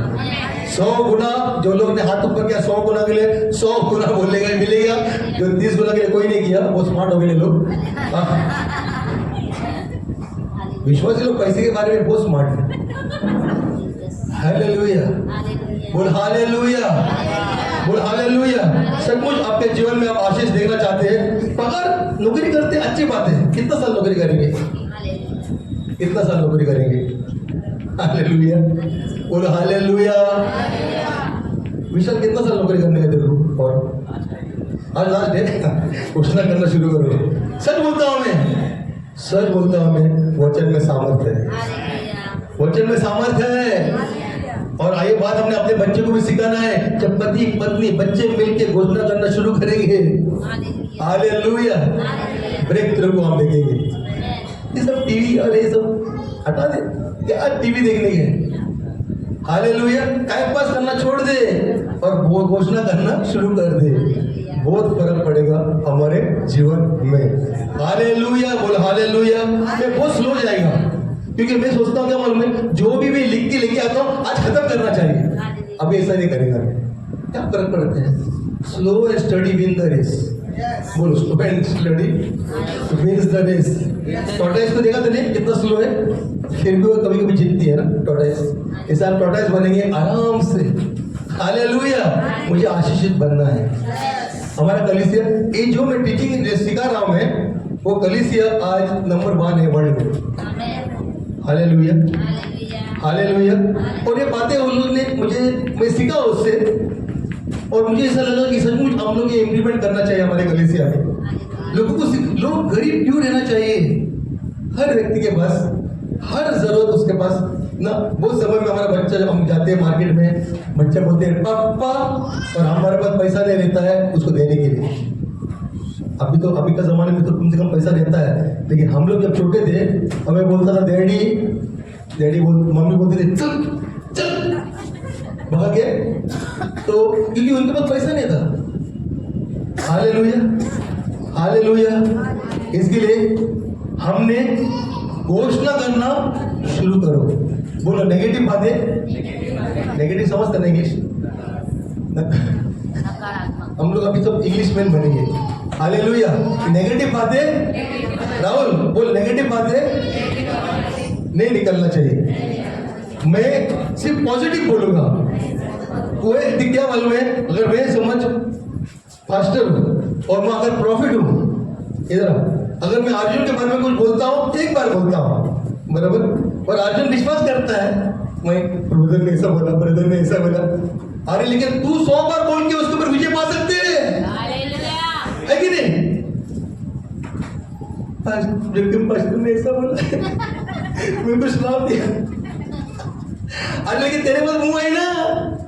100 गुना, जो लोग ने हाथ ऊपर किया 100 गुना के लिए 100 गुना बोलेगा, मिलेगा। जो 30 गुना के लिए कोई नहीं किया, वो स्मार्ट हो गए लोग। विश्वासी लोग पैसे के बारे में बहुत स्मार्ट है। हालेलुया, बोल हालेलुया, बोल हालेलुया। सचमुच आपके जीवन में आप आशीष देखना चाहते हैं, अगर नौकरी करते हैं अच्छी बात है। कितना साल नौकरी करेंगे? कितना साल नौकरी करेंगे? हालेलुया, बोल हालेलुया। विशाल कितना साल नौकरी करने का तेरे को? और आज लास्ट डे, घोषणा करना शुरू करो। सच बोलता हूं मैं, सच बोलता हूं मैं, वचन में सामर्थ्य है, वचन में सामर्थ्य है। और आइए बात हमने अपने बच्चे को भी सिखाना है। जब पति पत्नी बच्चे मिलकर घोषणा करना शुरू करेंगे, हालेलुया, ब्रेक थ्रू को हम देखेंगे। ये सब टीवी और ये सब हटा दे, क्या टीवी देखने के? हालेलुया। टाइम पास करना छोड़ दे और वो घोषणा करना शुरू कर दे। बहुत फर्क पड़ेगा हमारे जीवन में। हालेलुया, बोल हालेलुया। मैं बहुत स्लो जाएगा, क्योंकि मैं सोचता हूँ क्या मालूम है, जो भी मैं लिख के लेके आता हूँ आज खत्म करना चाहिए। अभी ऐसा नहीं करेगा। क्या फर्क पड़ता है? Slow and steady win the race. बोलो, slow and steady wins the race. Tortoise को देखा तूने कितना स्लो है, फिर भी वो कभी कभी जीतती है ना टॉर्टोइस। इस आप टॉर्टोइस बनेंगे आराम से। हालेलुया। मुझे आशीषित बनना है। हमारा कलीसिया, ये जो मैं टीचिंग सिखा रहा हूँ, मैं वो कलीसिया आज नंबर 1 है वर्ल्ड में। आमेन। Hallelujah, hallelujah. हालेलुया। और ये बातें उन लोगों ने मैं सीखा उससे, और मुझे ऐसा लगा कि सचमुच हम लोग ये इम्प्लीमेंट करना चाहिए हमारे कलीसिया में। लोग गरीब क्यों रहना चाहिए? हर व्यक्ति के पास हर जरूरत उसके पास ना। बहुत समय में हमारा बच्चा, जब हम जाते हैं मार्केट में, बच्चे बोलते हैं पापा, और हमारे पास पैसा नहीं रहता है उसको देने के लिए। अभी का जमाने में तो कम से कम पैसा रहता है, लेकिन हम लोग जब छोटे थे हमें बोलता था मम्मी बोलती थी चल चल भाग गए, तो क्योंकि उनके पास पैसा नहीं था। Hallelujah, hallelujah. इसके लिए हमने घोषणा करना शुरू करो। बोलो नेगेटिव बातें, नेगेटिव समझते ना इंग्लिश? नकारात्मक। हम लोग अभी सब इंग्लिश मैन बनेंगे। हालेलुया। नेगेटिव बातें, राहुल बोल, नेगेटिव बातें नहीं निकलना चाहिए। मैं सिर्फ पॉजिटिव बोलूंगा। कोई क्या मालूम है, अगर मैं समझ फास्टर हूं और मैं अगर प्रॉफिट हूं, इधर अगर मैं अर्जुन के बारे में कुछ बोलता हूं, एक बार बोलता हूं, बराबर, और अर्जुन विश्वास करता है मैं ब्रदर ने ऐसा बोला, ब्रदर ने ऐसा बोला, अरे लेकिन तू 100 बार बोल के उसके ऊपर विजय पा सकते हैं, है कि नहीं? पास्टर ने ऐसा बोला मैं तो श्राप दिया। अरे लेकिन तेरे पास मुंह है ना,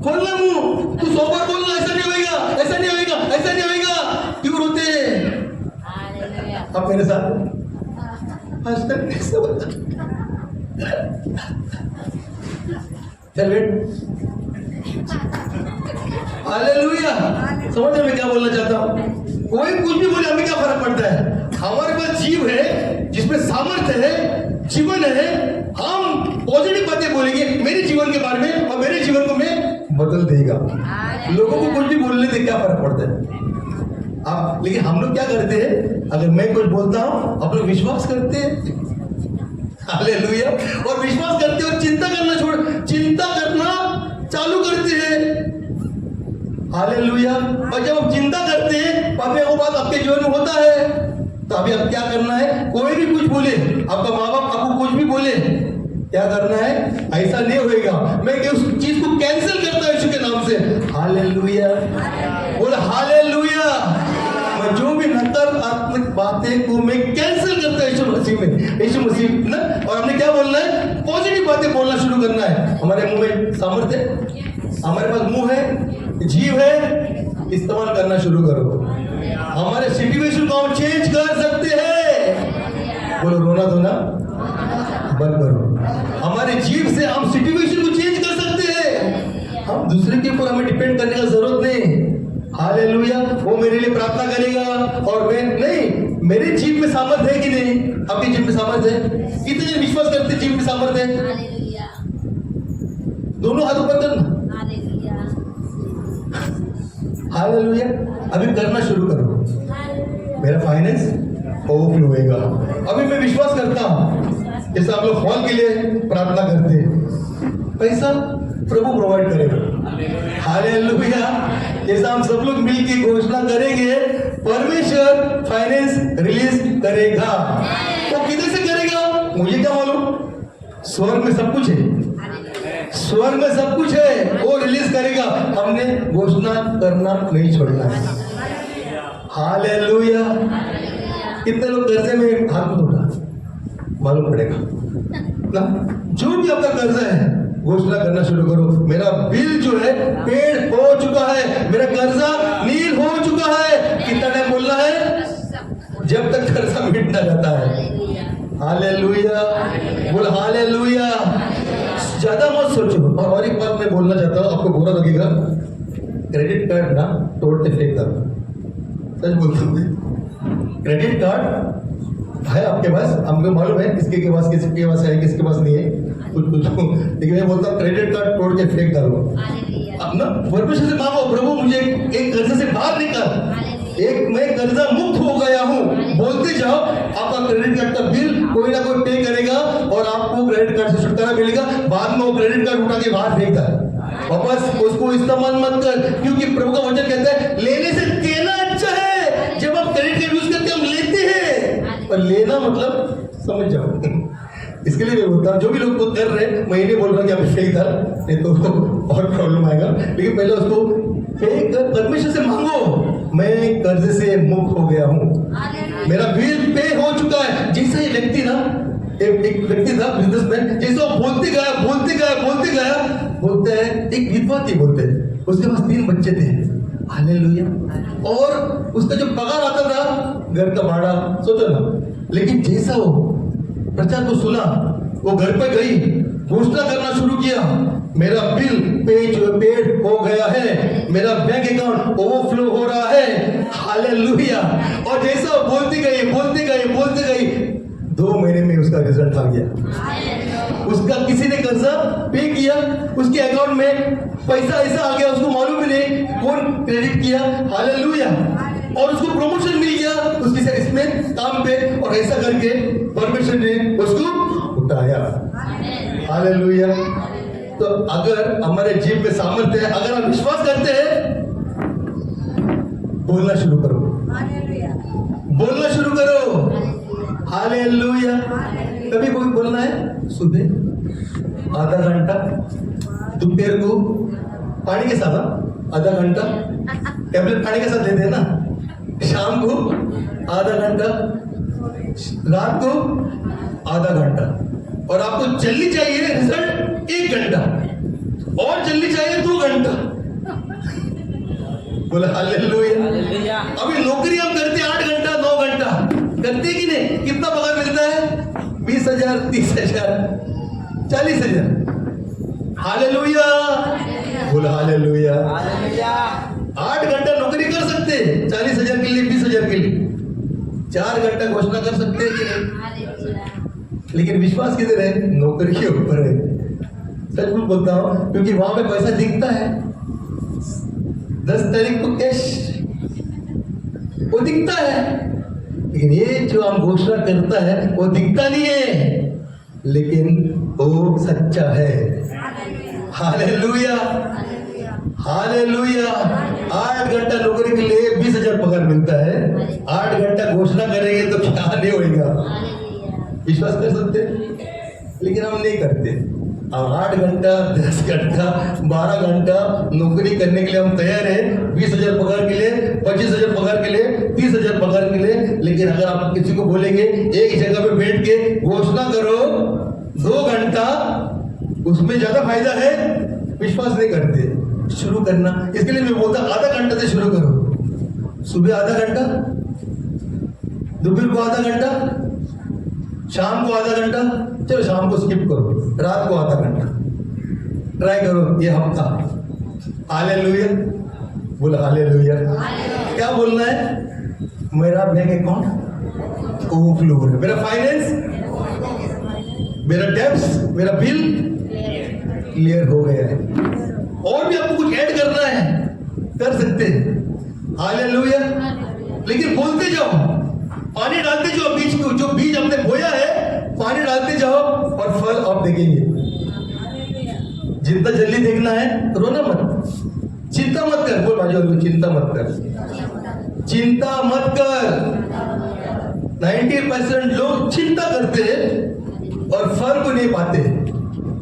खोलना मुंह, तू 100 बार बोलना, ऐसा नहीं होएगा, ऐसा नहीं होएगा, ऐसा नहीं होएगा। क्यों रोते हैं? अब मेरे साथ पास्टर ने ऐसा बोला। चल बेट, हालेलुया। समझ में क्या बोलना चाहता हूँ? कोई कुछ भी बोले, हमें क्या फर्क पड़ता है? हमारे पास जीव है जिसमें सामर्थ्य है, जीवन है। हम पॉजिटिव बातें बोलेंगे मेरे जीवन के बारे में, और मेरे जीवन को मैं बदल देगा। लोगों को कुछ भी बोलने से क्या फर्क पड़ता है? आप, लेकिन हम लोग क्या करते हैं? अगर मैं कुछ बोलता हूं, आप लोग विश्वास करते हैं। हालेलुया। और विश्वास करते हो, चिंता करना चालू करते हैं। हालेलुया। और जब हम चिंता करते हैं, वो बात आपके जीवन में होता है, तो अभी अब क्या करना है? कोई भी कुछ बोले, आपका माँ बाप आपको कुछ भी बोले, क्या करना है? ऐसा नहीं होएगा। मैं उस चीज को कैंसिल करता हूं यीशु के नाम से। हालेलुया, बोल हालेलुया। मैं जो भी नकारात्मक बातें को मैं कैंसिल करता हूं यीशु मसीह में, यीशु मसीह ना। और हमने क्या बोलना है? पॉजिटिव बातें बोलना शुरू करना है। हमारे मुंह में सामर्थ्य है, हमारे पास मुंह है, जीव है, इस्तेमाल करना शुरू करो। हमारे सिचुएशन को हम चेंज कर सकते हैं। बोलो रोना धोना बंद करो। हमारे जीव से हम सिचुएशन को चेंज कर सकते हैं। हम दूसरे के ऊपर हमें डिपेंड करने का जरूरत नहीं। हालेलुया। वो मेरे लिए प्रार्थना करेगा और मैं नहीं, मेरे जीव में सामर्थ्य है कि नहीं? आपके जीव में सामर्थ्य है? कितने विश्वास करते जीव में सामर्थ्य है? हालेलुया। दोनों हाथ ऊपर करना। हालेलुया। हालेलुया। अभी करना शुरू करो। मेरा फाइनेंस ओवरफ्लो होएगा। अभी मैं विश्वास करता हूँ, जैसे आप लोग हॉल के लिए प्रार्थना करते हैं, पैसा प्रभु प्रोवाइड करेगा। हालेलुया। जैसा हम सब लोग मिलकर घोषणा करेंगे, परमेश्वर फाइनेंस रिलीज करेगा। तो किधर से करेगा? मुझे क्या मालूम? स्वर्ग में सब कुछ है, स्वर्ग में सब कुछ है, वो रिलीज करेगा। हमने घोषणा करना नहीं छोड़ना है। हालेलुया। कितने लोग कर्जे में हाथ में उठा मालूम पड़ेगा ना? जो भी आपका कर्जा है, घोषणा करना शुरू करो। मेरा बिल जो है पेड हो चुका है, मेरा कर्जा नील हो चुका है। कितना टाइम बोलना है? जब तक कर्जा मिट ना जाता है। हालेलुया। बोल हालेलुया। ज्यादा मत सोचो। और एक बात मैं बोलना चाहता हूँ, आपको बुरा लगेगा, क्रेडिट कार्ड ना तोड़ के फेंक दो। सच बोलता हूँ, क्रेडिट कार्ड है आपके पास, हमको मालूम है किसके पास है, किसके पास नहीं है, कुछ लेकिन मैं बोलता हूँ क्रेडिट कार्ड तोड़ के फेंक डालो। अब ना परमेश्वर से मांगो, प्रभु मुझे एक कर्जे से बाहर निकाल, एक मैं कर्जा मुक्त हो गया हूँ। बोलते जाओ, आपका क्रेडिट कार्ड का बिल कोई ना कोई पे करेगा और आपको क्रेडिट कार्ड से छुटकारा मिलेगा। बाद में वो क्रेडिट कार्ड उठा के बाहर फेंकता है, वापस उसको इस्तेमाल मत कर, क्योंकि प्रभु का वचन कहता है लेने से देना अच्छा है। जब हम क्रेडिट कार्ड यूज करते हम लेते हैं, पर लेना मतलब समझ जाओ। इसके लिए मैं बोलता हूँ जो भी लोग को कर रहे हैं, मैं ये नहीं बोल रहा कि आप फेक था, नहीं तो और प्रॉब्लम आएगा। लेकिन पहले उसको फेक परमेश्वर से मांगो, मैं कर्ज से मुक्त हो गया हूँ, मेरा बिल पे हो चुका है। जैसा ये व्यक्ति ना, एक व्यक्ति था बिजनेसमैन, जैसे वो बोलते गया, बोलते हैं एक विधवा थी, बोलते हैं उसके पास 3 बच्चे थे, हालेलुया, और उसका जो पगार आता था घर का भाड़ा, सोचो ना। लेकिन जैसा वो प्रचार को सुना, वो घर पे गई, घोषणा करना शुरू किया, मेरा बिल पेड हो गया है, मेरा बैंक अकाउंट ओवरफ्लो हो रहा है, हालेलुया। और जैसा वो बोलती गई 2 महीने में उसका रिजल्ट आ गया। उसका किसी ने कर्जा पे किया, उसके अकाउंट में पैसा ऐसा आ गया, उसको मालूम भी नहीं कौन क्रेडिट किया, हालेलुया। और उसको प्रमोशन मिल गया उसकी इसमें काम पे, और ऐसा करके परमेश्वर ने उसको उठाया, हालेलुया। तो अगर हमारे जीव में सामर्थ्य है, अगर हम विश्वास करते हैं, बोलना शुरू करो, हालेलुया। कभी कोई बोलना है सुबह आधा घंटा, दोपहर को पानी के साथ आधा घंटा, टैबलेट पानी के साथ लेते हैं ना, शाम को आधा घंटा, रात को आधा घंटा, और आपको जल्दी चाहिए रिजल्ट 1 घंटा, और जल्दी चाहिए 2 घंटा। बोला हालेलुया। अभी नौकरी हम करते 8 घंटा 9 घंटा करते कि नहीं? कितना पगार मिलता है? 20,000, 30,000, 40,000। हालेलुया, बोला हालेलुया। 8 घंटा नौकरी कर सकते हैं 40,000 के लिए, 20,000 के लिए, 4 घंटा घोषणा कर सकते हैं कि नहीं? लेकिन विश्वास किधर है? नौकरी के ऊपर है। सच में बोलता हूं, क्योंकि वहां पे पैसा दिखता है, 10 तारीख को कैश वो दिखता है, लेकिन ये जो हम घोषणा करता है वो दिखता नहीं है, लेकिन वो सच्चा है। Hallelujah, hallelujah. 8 घंटा नौकरी के लिए 20,000 पगार मिलता है, 8 घंटा घोषणा करेंगे तो क्या नहीं होगा? विश्वास कर सकते, लेकिन हम नहीं करते। हम 8 घंटा, 10 घंटा, 12 घंटा नौकरी करने के लिए हम तैयार हैं, 20,000 पगार के लिए, 25,000 पगार के लिए, 30,000 पगार के लिए। लेकिन अगर आप किसी को बोलेंगे एक जगह पे बैठ के घोषणा करो 2 घंटा, उसमें ज्यादा फायदा है, विश्वास नहीं करते। शुरू करना, इसके लिए मैं बोलता आधा घंटा से शुरू करो। सुबह आधा घंटा, दोपहर को आधा घंटा, शाम को आधा घंटा, चलो शाम को स्किप करो, रात को आधा घंटा ट्राई करो ये हफ्ता। हालेलुया, बोला हालेलुया। क्या बोलना है? मेरा बैंक अकाउंट ओवरफ्लो है, मेरा फाइनेंस, मेरा डेब्ट्स, मेरा बिल क्लियर हो गया है। और भी आपको कुछ ऐड करना है, कर सकते हैं। हालेलुया। लेकिन बोलते जाओ, पानी डालते जाओ, बीज को, जो बीज हमने बोया है पानी डालते जाओ, और फल आप देखेंगे। जितना जल्दी देखना है, रोना मत, चिंता मत कर। बोल बाजू वाले को, चिंता मत कर, चिंता मत कर। 90% लोग चिंता करते हैं और फल को नहीं पाते।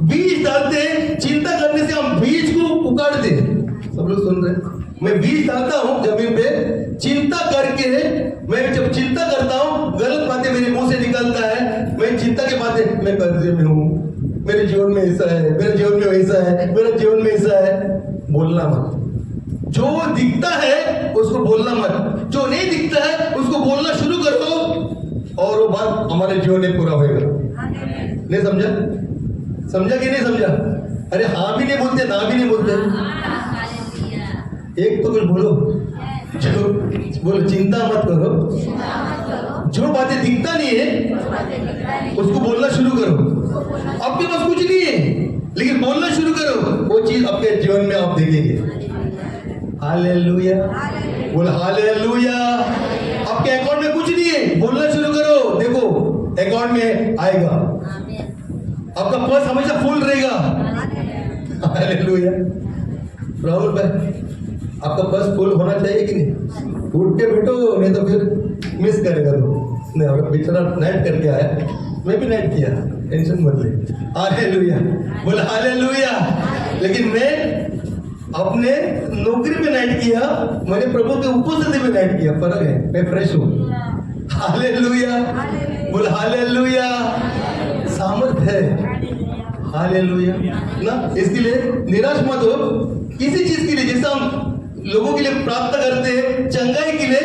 बीज डालते हैं, चिंता करने से हम बीज को उखाड़ते हैं। सब लोग सुन रहे हैं? मैं बीज डालता हूं जमीन पे, चिंता करके, मैं जब चिंता करता हूं गलत बातें मेरे मुंह से निकलता है। मैं चिंता के बातें, मैं कर्जे में हूं, मेरे जीवन में ऐसा है, मेरे जीवन में वैसा है, मेरे जीवन में ऐसा है। बोलना मत। जो दिखता है उसको बोलना मत, जो नहीं दिखता है उसको बोलना शुरू करो, और वो बात हमारे जीवन में पूरा होगा। नहीं समझा? समझा कि नहीं समझा? अरे हाँ भी नहीं बोलते, ना भी नहीं बोलते। एक तो कुछ बोलो, जो बोलो चिंता मत करो। जो बातें दिखता नहीं है उसको बोलना शुरू करो। आपके पास कुछ नहीं है, लेकिन बोलना शुरू करो, वो चीज आपके जीवन में आप देखेंगे। हालेलुया, बोलो हालेलुया। आपके अकाउंट में कुछ नहीं है, बोलना शुरू करो, देखो अकाउंट में आएगा। आपका पर्स हमेशा फुल रहेगा। हालेलुया। राहुल भाई, आपका पर्स फुल होना चाहिए कि नहीं? उठ के बैठो, नहीं तो फिर मिस करेगा तो। नहीं और बेचारा नाइट करके आया, मैं भी नाइट किया, टेंशन मत ले। हालेलुया, बोल हालेलुया। लेकिन मैं अपने नौकरी में नाइट किया, मैंने प्रभु के उपस्थिति में नाइट किया, फर्क है, मैं फ्रेश हूँ। हालेलुया, बोल हालेलुया। सामर्थ है, हालेलुया ना। इसके लिए निराश मत हो, किसी चीज के लिए, जैसा हम लोगों के लिए प्रार्थना करते हैं चंगाई के लिए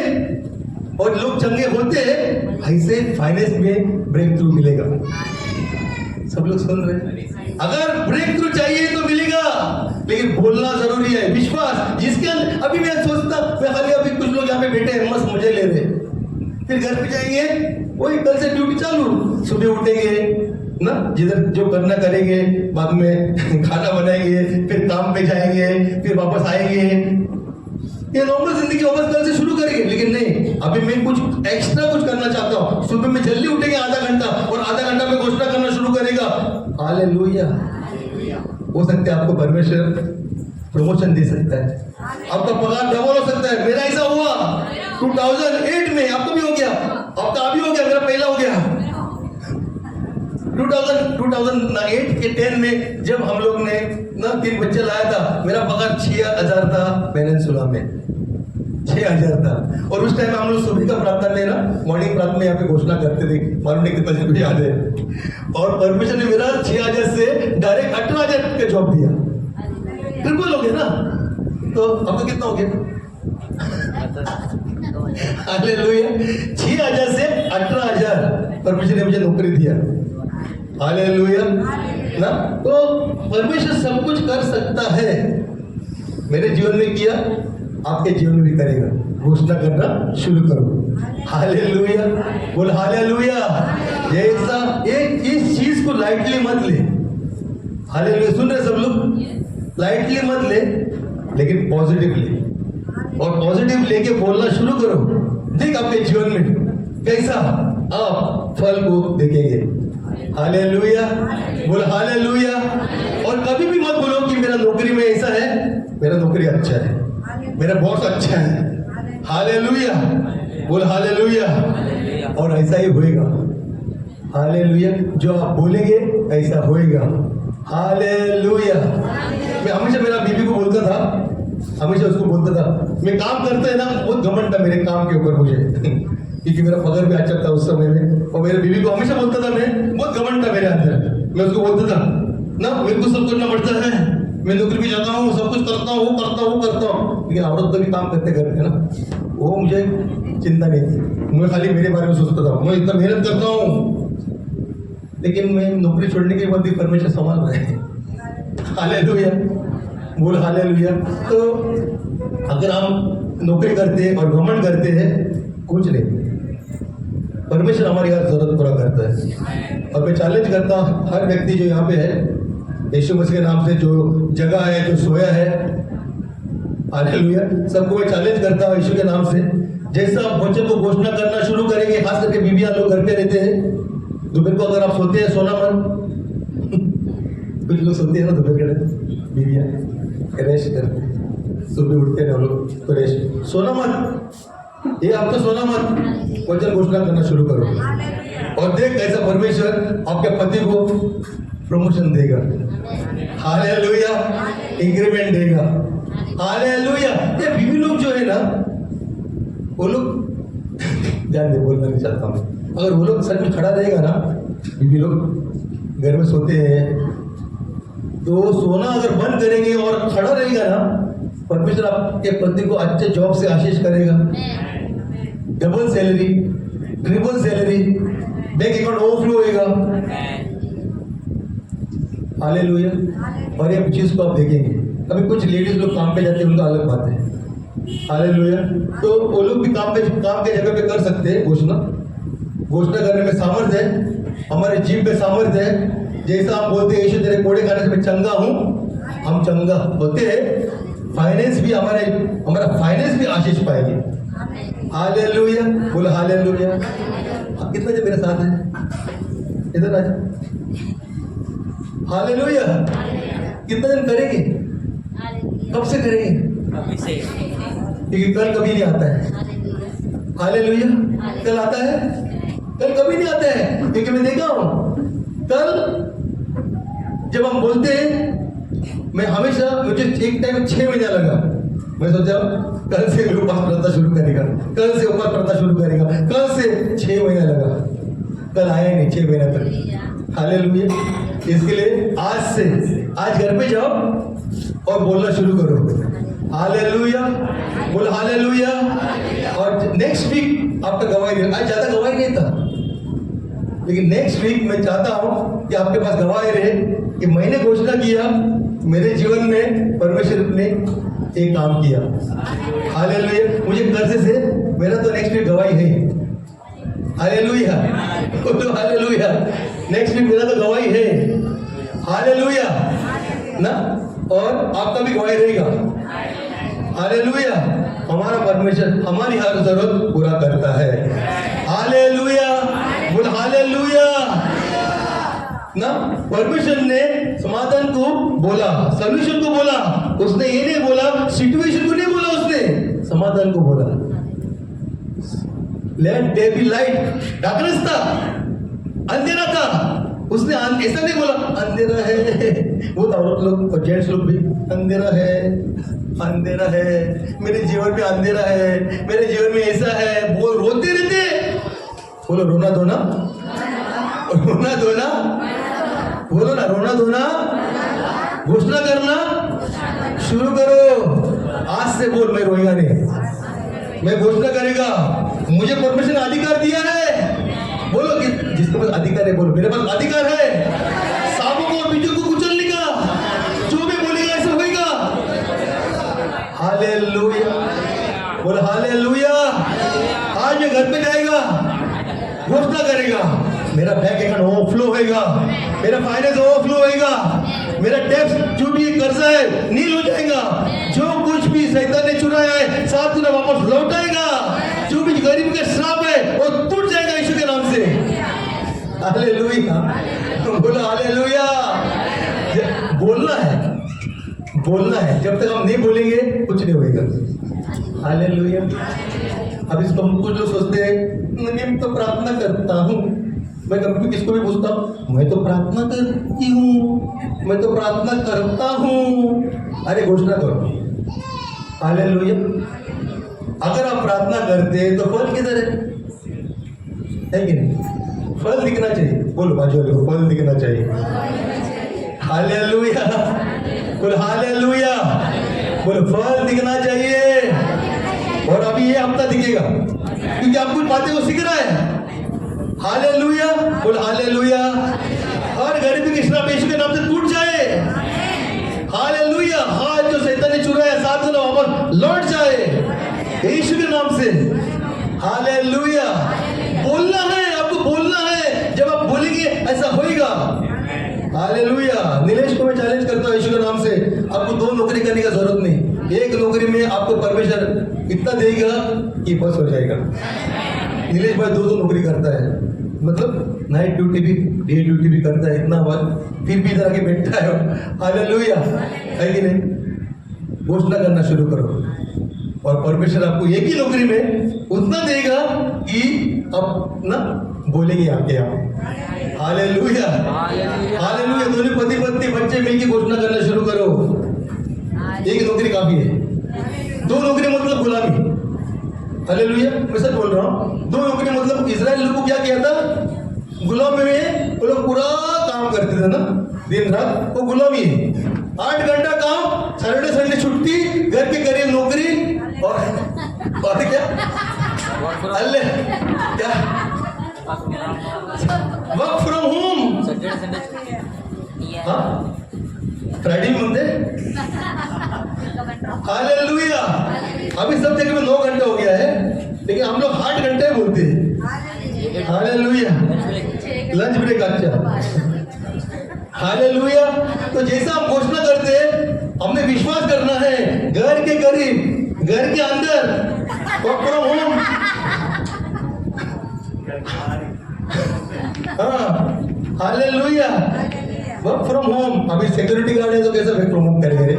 और लोग चंगे होते हैं, ऐसे फाइनेंस में ब्रेक थ्रू मिलेगा। सब लोग सुन रहे हैं? अगर ब्रेक थ्रू चाहिए तो मिलेगा, लेकिन बोलना जरूरी है। विश्वास जिसके अंदर, अभी मैं सोचता, मैं खाली अभी कुछ लोग यहाँ पे बैठे हैं मस्त मजे ले रहे, फिर घर पे जाएंगे, वही कल से ड्यूटी चालू, सुबह उठेंगे ना, जिधर जो करना करेंगे, बाद में खाना बनाएंगे, फिर काम पे जाएंगे, फिर वापस आएंगे। ये नॉर्मल जिंदगी वापस कल से शुरू करेंगे। लेकिन नहीं, अभी मैं कुछ एक्स्ट्रा कुछ करना चाहता हूँ। सुबह में जल्दी उठेंगे आधा घंटा, और आधा घंटा में घोषणा करना शुरू करेगा। हालेलुया। हो सकता है आपको परमेश्वर प्रमोशन दे सकता है, आपका पगार डबल हो सकता है। मेरा ऐसा हुआ 2008 में, आपको भी हो गया, आपका अभी हो गया, मेरा पहला हो गया। 2008 के 10 में जब हम लोग ने ना 3 बच्चे लाया था, मेरा पगार 6,000 था पेनिनसुला में, 6,000 था। और उस टाइम हम लोग सुबह का प्रार्थना लेना, मॉर्निंग प्रार्थना यहाँ पे घोषणा करते थे, मालूम नहीं कितना जब याद है। और परमेश्वर ने मेरा 6,000 से डायरेक्ट 18,000 का जॉब दिया, ट्रिपल हो गया ना। तो आपका कितना हो गया? हालेलुया। 6,000 से 18,000 परमेश्वर ने मुझे नौकरी दिया। हालेलुया ना। तो परमेश्वर सब कुछ कर सकता है, मेरे जीवन में किया, आपके जीवन में भी करेगा। घोषणा करना शुरू करो। हालेलुया, बोल हालेलुया। जैसा एक इस चीज को लाइटली मत ले। हालेलुया, सुन रहे सब लोग? लाइटली मत ले, लेकिन पॉजिटिव ले, और पॉजिटिव लेके बोलना शुरू करो। देख आपके जीवन में कैसा आप फल को देखेंगे। हालेलुया, बोल हालेलुया। और कभी भी मत बोलो कि मेरा नौकरी में ऐसा है, मेरा नौकरी अच्छा है, मेरा बॉस अच्छा है। हालेलुया, बोल हालेलुया। और ऐसा ही होएगा। हालेलुया, जो आप बोलेंगे ऐसा होएगा। हालेलुया। मैं हमेशा मेरा बीबी को बोलता था, हमेशा उसको बोलता था, मैं काम करता है ना, बहुत घमंड था मेरे काम के ऊपर मुझे क्योंकि मेरा पगार भी अच्छा था उस समय में। और मेरे बीवी को हमेशा बोलता था, मैं बहुत घमंड था मेरे अंदर। मैं उसको बोलता था ना, मेरे को सब करना पड़ता है, मैं नौकरी पे जाता हूँ, सब कुछ करता हूँ। लेकिन औरत तो भी काम करते घर में ना, वो मुझे चिंता नहीं थी। मैं खाली मेरे बारे में सोचता था, मैं इतना मेहनत करता हूँ। लेकिन मैं नौकरी छोड़ने के बाद भी परमेश्वर संभाल रहे हैं। हालेलुया, बोल हालेलुया। तो अगर हम नौकरी करते हैं और घमंड करते हैं, कुछ नहीं, परमेश्वर हमारी हर जरूरत पूरा करता है। और मैं चैलेंज करता हूँ हर व्यक्ति जो यहाँ पे है, यीशु मसीह के नाम से जो जगह है, जो सोया है, हालेलुया, सबको मैं चैलेंज करता हूँ यीशु के नाम से। जैसा आप वचन को घोषणा करना शुरू करेंगे, खास करके बीबियां लोग घर पे रहते हैं, दोपहर को अगर आप सोते हैं, सोना मत। कुछ लोग सोते हैं ना दोपहर के टाइम, बीबियां रेस्ट करते, सुबह उठते हैं लोग तो रेस्ट, सोना मत। ये आपको सोना मत, वचन घोषणा करना शुरू करो, और देख कैसा परमेश्वर आपके पति को प्रमोशन देगा। हालेलुया, इंक्रीमेंट देगा। हालेलुया। ये बीवी लोग जो है ना, वो लोग ध्यान दे, बोलना नहीं चाहता हूँ, अगर वो लोग सच में खड़ा रहेगा ना, बीवी लोग घर में सोते हैं, तो सोना अगर बंद करेंगे और खड़ा रहेगा ना, परमेश्वर आपके पति को अच्छे जॉब से आशीष करेगा, double salary, triple salary, bank account overflow होएगा। हालेलुया। और ये चीज को आप देखेंगे, अभी कुछ लेडीज लोग काम पे जाते हैं, उनका अलग बात है। हालेलुया। तो वो लोग भी काम के जगह पे कर सकते हैं घोषणा करने में सामर्थ्य है, हमारे जीव में सामर्थ्य है। जैसा हम बोलते हैं, यीशु तेरे कोड़े खाने से मैं चंगा हूँ, हम चंगा होते हैं। फाइनेंस भी हमारा फाइनेंस भी आशीष पाएगी। हालेलुया, बोलो हालेलुया। कितना जब मेरे साथ है, इधर आ जाओ। हालेलुया। कितना दिन करेंगे, कब से करेंगे, क्योंकि कल कभी नहीं आता है। हालेलुया। कल आता है कल कभी नहीं आते हैं, क्योंकि मैं देखा हूं कल जब हम बोलते हैं, मैं हमेशा, मुझे एक टाइम 6 महीना लगा। मैं सोचा कल से मेरे पास पढ़ना शुरू करेगा, कल से ऊपर पढ़ना शुरू करेगा, कल से 6 महीना लगा, कल आया नहीं 6 महीना तक। हालेलुया। इसके लिए आज घर पे जाओ और बोलना शुरू करो हालेलुया, बोल हालेलुया। और नेक्स्ट वीक आपका गवाही, आज ज्यादा गवाही नहीं था, लेकिन नेक्स्ट वीक मैं चाहता हूं कि आपके पास गवाही रहे कि मैंने घोषणा किया, मेरे जीवन में परमेश्वर ने एक काम किया। हालेलुया। मुझे कर्ज से मेरा तो नेक्स्ट वीक गवाही है। हालेलुया, तो हालेलुया। नेक्स्ट वीक मेरा तो गवाही है। हालेलुया ना, और आपका भी गवाही रहेगा। हालेलुया। हमारा परमेश्वर हमारी हर जरूरत पूरा करता है। हालेलुया, बोल हालेलुया ना। परमेश्वर ने समाधान को बोला, सॉल्यूशन को बोला, उसने ये नहीं बोला, सिचुएशन को नहीं बोला, उसने समाधान को बोला। Let there be light, darkness था, अंधेरा था, उसने ऐसा नहीं बोला अंधेरा है। वो औरत लोग और जेंट्स लोग भी अंधेरा है, अंधेरा है, मेरे जीवन में अंधेरा है, मेरे जीवन में ऐसा है, वो रोते रहते। बोलो रोना धोना, रोना धोना, बोलो ना रोना धोना, घोषणा करना शुरू करो। आज से बोल मैं रोएगा नहीं, मैं घोषणा करेगा। मुझे परमेश्वर ने अधिकार दिया है। बोलो कि जिसके पास अधिकार है, बोलो मेरे पास अधिकार है सांपों को और बिच्छू को कुचलने का, जो भी बोलेगा ऐसा होगा। हालेलुया, बोलो हालेलुया। आज ये घर पे जाएगा, घोषणा करेगा, मेरा बैंक अकाउंट ओवरफ्लो होएगा, मेरा फाइनेंस ओवरफ्लो होएगा, मेरा टैक्स जो भी कर्जा है नील हो जाएगा, जो कुछ भी शैतान ने चुराया है 7 दिन वापस लौटाएगा, जो भी गरीब का श्राप है वो टूट जाएगा यीशु के नाम से। हालेलुया, बोलो हालेलुया। बोलना है, बोलना है। जब तक हम नहीं बोलेंगे कुछ नहीं होगा। हालेलुया। अब इसको कुछ लोग सोचते हैं मैं तो प्रार्थना करता हूँ, मैं कभी किसको भी पूछता हूँ मैं तो प्रार्थना करती हूँ, मैं तो प्रार्थना करता हूँ। अरे घोषणा करो हालेलुया। अगर आप प्रार्थना करते हैं तो फल किधर है कि नहीं? फल दिखना चाहिए। बोलो बाजू वाले को, फल दिखना चाहिए। हालेलुया, बोलो हालेलुया, बोलो फल दिखना चाहिए। और अभी ये हफ्ता दिखेगा क्योंकि आप कुछ बातें को सीख रहा है। हालेलुया, बोलो हालेलुया। हर गरीबी की श्राप यीशु के नाम से टूट जाए। हालेलुया। हाथ जो शैतान ने चुराया 7 दिन वापस लौट जाए यीशु के नाम से। हालेलुया। बोलना है, आपको बोलना है। जब आप बोलेंगे ऐसा होएगा। हालेलुया। नीलेश को मैं चैलेंज करता हूँ यीशु के नाम से, आपको 2 नौकरी करने की जरूरत नहीं। 1 नौकरी में आपको परमेश्वर इतना देगा कि बस हो जाएगा। नीलेश भाई 2 नौकरी करता है, मतलब नाइट ड्यूटी भी डे ड्यूटी भी करता है, इतना बात फिर भी इधर आके बैठता है। हालेलुया, है कि नहीं? घोषणा करना शुरू करो और परमेश्वर आपको एक ही नौकरी में उतना देगा कि आप ना बोलेंगे आपके यहाँ। Hallelujah, hallelujah. दोनों पति पत्नी बच्चे मिलकर घोषणा करना शुरू करो। 1 नौकरी काफी है। 2 नौकरी मतलब गुलामी। हालेलुया, मैं सच बोल रहा हूँ। 2 नौकरी मतलब इजराइल लोग को क्या किया था? गुलामी में वो लोग पूरा काम करते थे ना, दिन रात। वो गुलामी है। 8 घंटा काम, सैटरडे संडे छुट्टी, घर के करिए नौकरी और क्या अल्ले क्या वर्क फ्रॉम होम। फ्राइडे भी बनते। हालेलुया। अभी सब जगह में 9 घंटे हो गया है, लेकिन हम लोग 8 घंटे बोलते हैं। हालेलुया। लंच ब्रेक अच्छा। हालेलुया। तो जैसा हम घोषणा करते हैं, हमने विश्वास करना है। घर के करीब, घर के अंदर, वर्क फ्रॉम होम। हाँ, हालेलुया। Work from home. अभी सिक्योरिटी गार्ड है तो कैसे वर्क फ्रॉम होम करेंगे?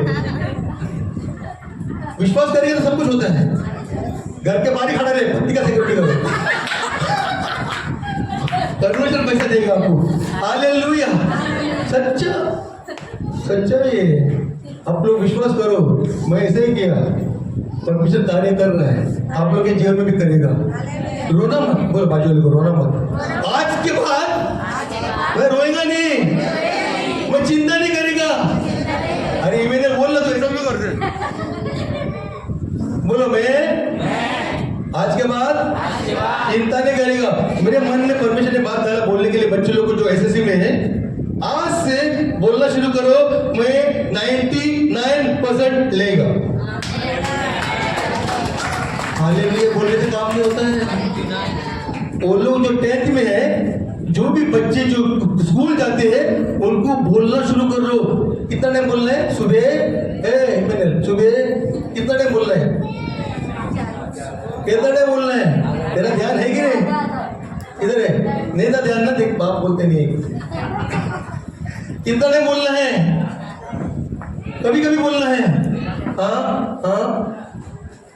विश्वास करेंगे तो सब कुछ होता है। घर के बाहर ही खड़ा रहे, पत्नी का सिक्योरिटी गार्ड। परमेश्वर पैसा देगा आपको। हालेलुया। सच्चा सच्चा है ये। आप लोग विश्वास करो, मैं ऐसे ही किया, परमेश्वर कार्य कर रहा है, आप लोग के जीवन में भी करेगा। रोना मत, बोलो बाजू वाले को, रोना मत। आज के बाद मैं रोएगा नहीं, मैं चिंता नहीं करेगा। अरे इमेल बोल रहा तो ऐसा क्यों करते? बोलो मैं आज के बाद चिंता नहीं करेगा। मेरे मन में परमेश्वर ने बात डाला बोलने के लिए बच्चे लोग को जो एसएससी में है, आज से बोलना शुरू करो, मैं 99% लेगा। हालेलुया। बोलने से काम नहीं होता है। वो लोग जो 10th में है, जो भी बच्चे जो स्कूल जाते हैं, उनको बोलना शुरू कर लो। कितना टाइम बोलना है? सुबह सुबह कितना टाइम बोलना है? कितना टाइम बोलना है? तेरा ध्यान है कि नहीं? इधर है नहीं था ध्यान ना, देख बाप बोलते नहीं। कितना टाइम बोलना है? कभी कभी बोलना है, हाँ हाँ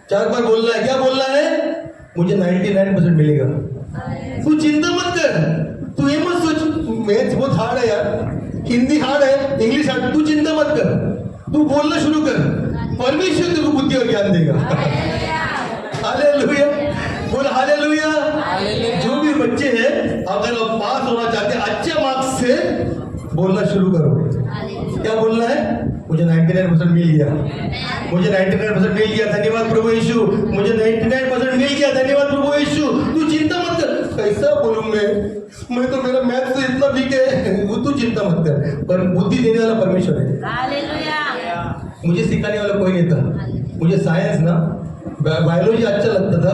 4 बार बोलना है। क्या बोलना है? मुझे 99% मिलेगा। तू चिंता मत कर, तू ये मत सोच मैथ्स बहुत हार्ड है यार, हिंदी हार्ड है, इंग्लिश हार्ड, तू चिंता मत कर, तू बोलना शुरू कर, परमेश्वर तेरे को बुद्धि और ज्ञान देगा। हालेलुया। बोल हालेलुया। जो भी बच्चे हैं, अगर आप पास होना चाहते हैं अच्छे मार्क्स से, बोलना शुरू करो। क्या बोलना है? मुझे 99% मिल गया, मुझे 99% मिल गया, धन्यवाद प्रभु यीशु, मुझे 99% मिल गया, धन्यवाद प्रभु यीशु। तू चिंता मत कर, कैसा बोलूं मैं तो मेरा मैथ से इतना वीक है। वो तू चिंता मत कर, पर बुद्धि देने वाला परमेश्वर है। हालेलुया। मुझे सिखाने वाला कोई नहीं था। मुझे साइंस ना, बायोलॉजी अच्छा लगता था,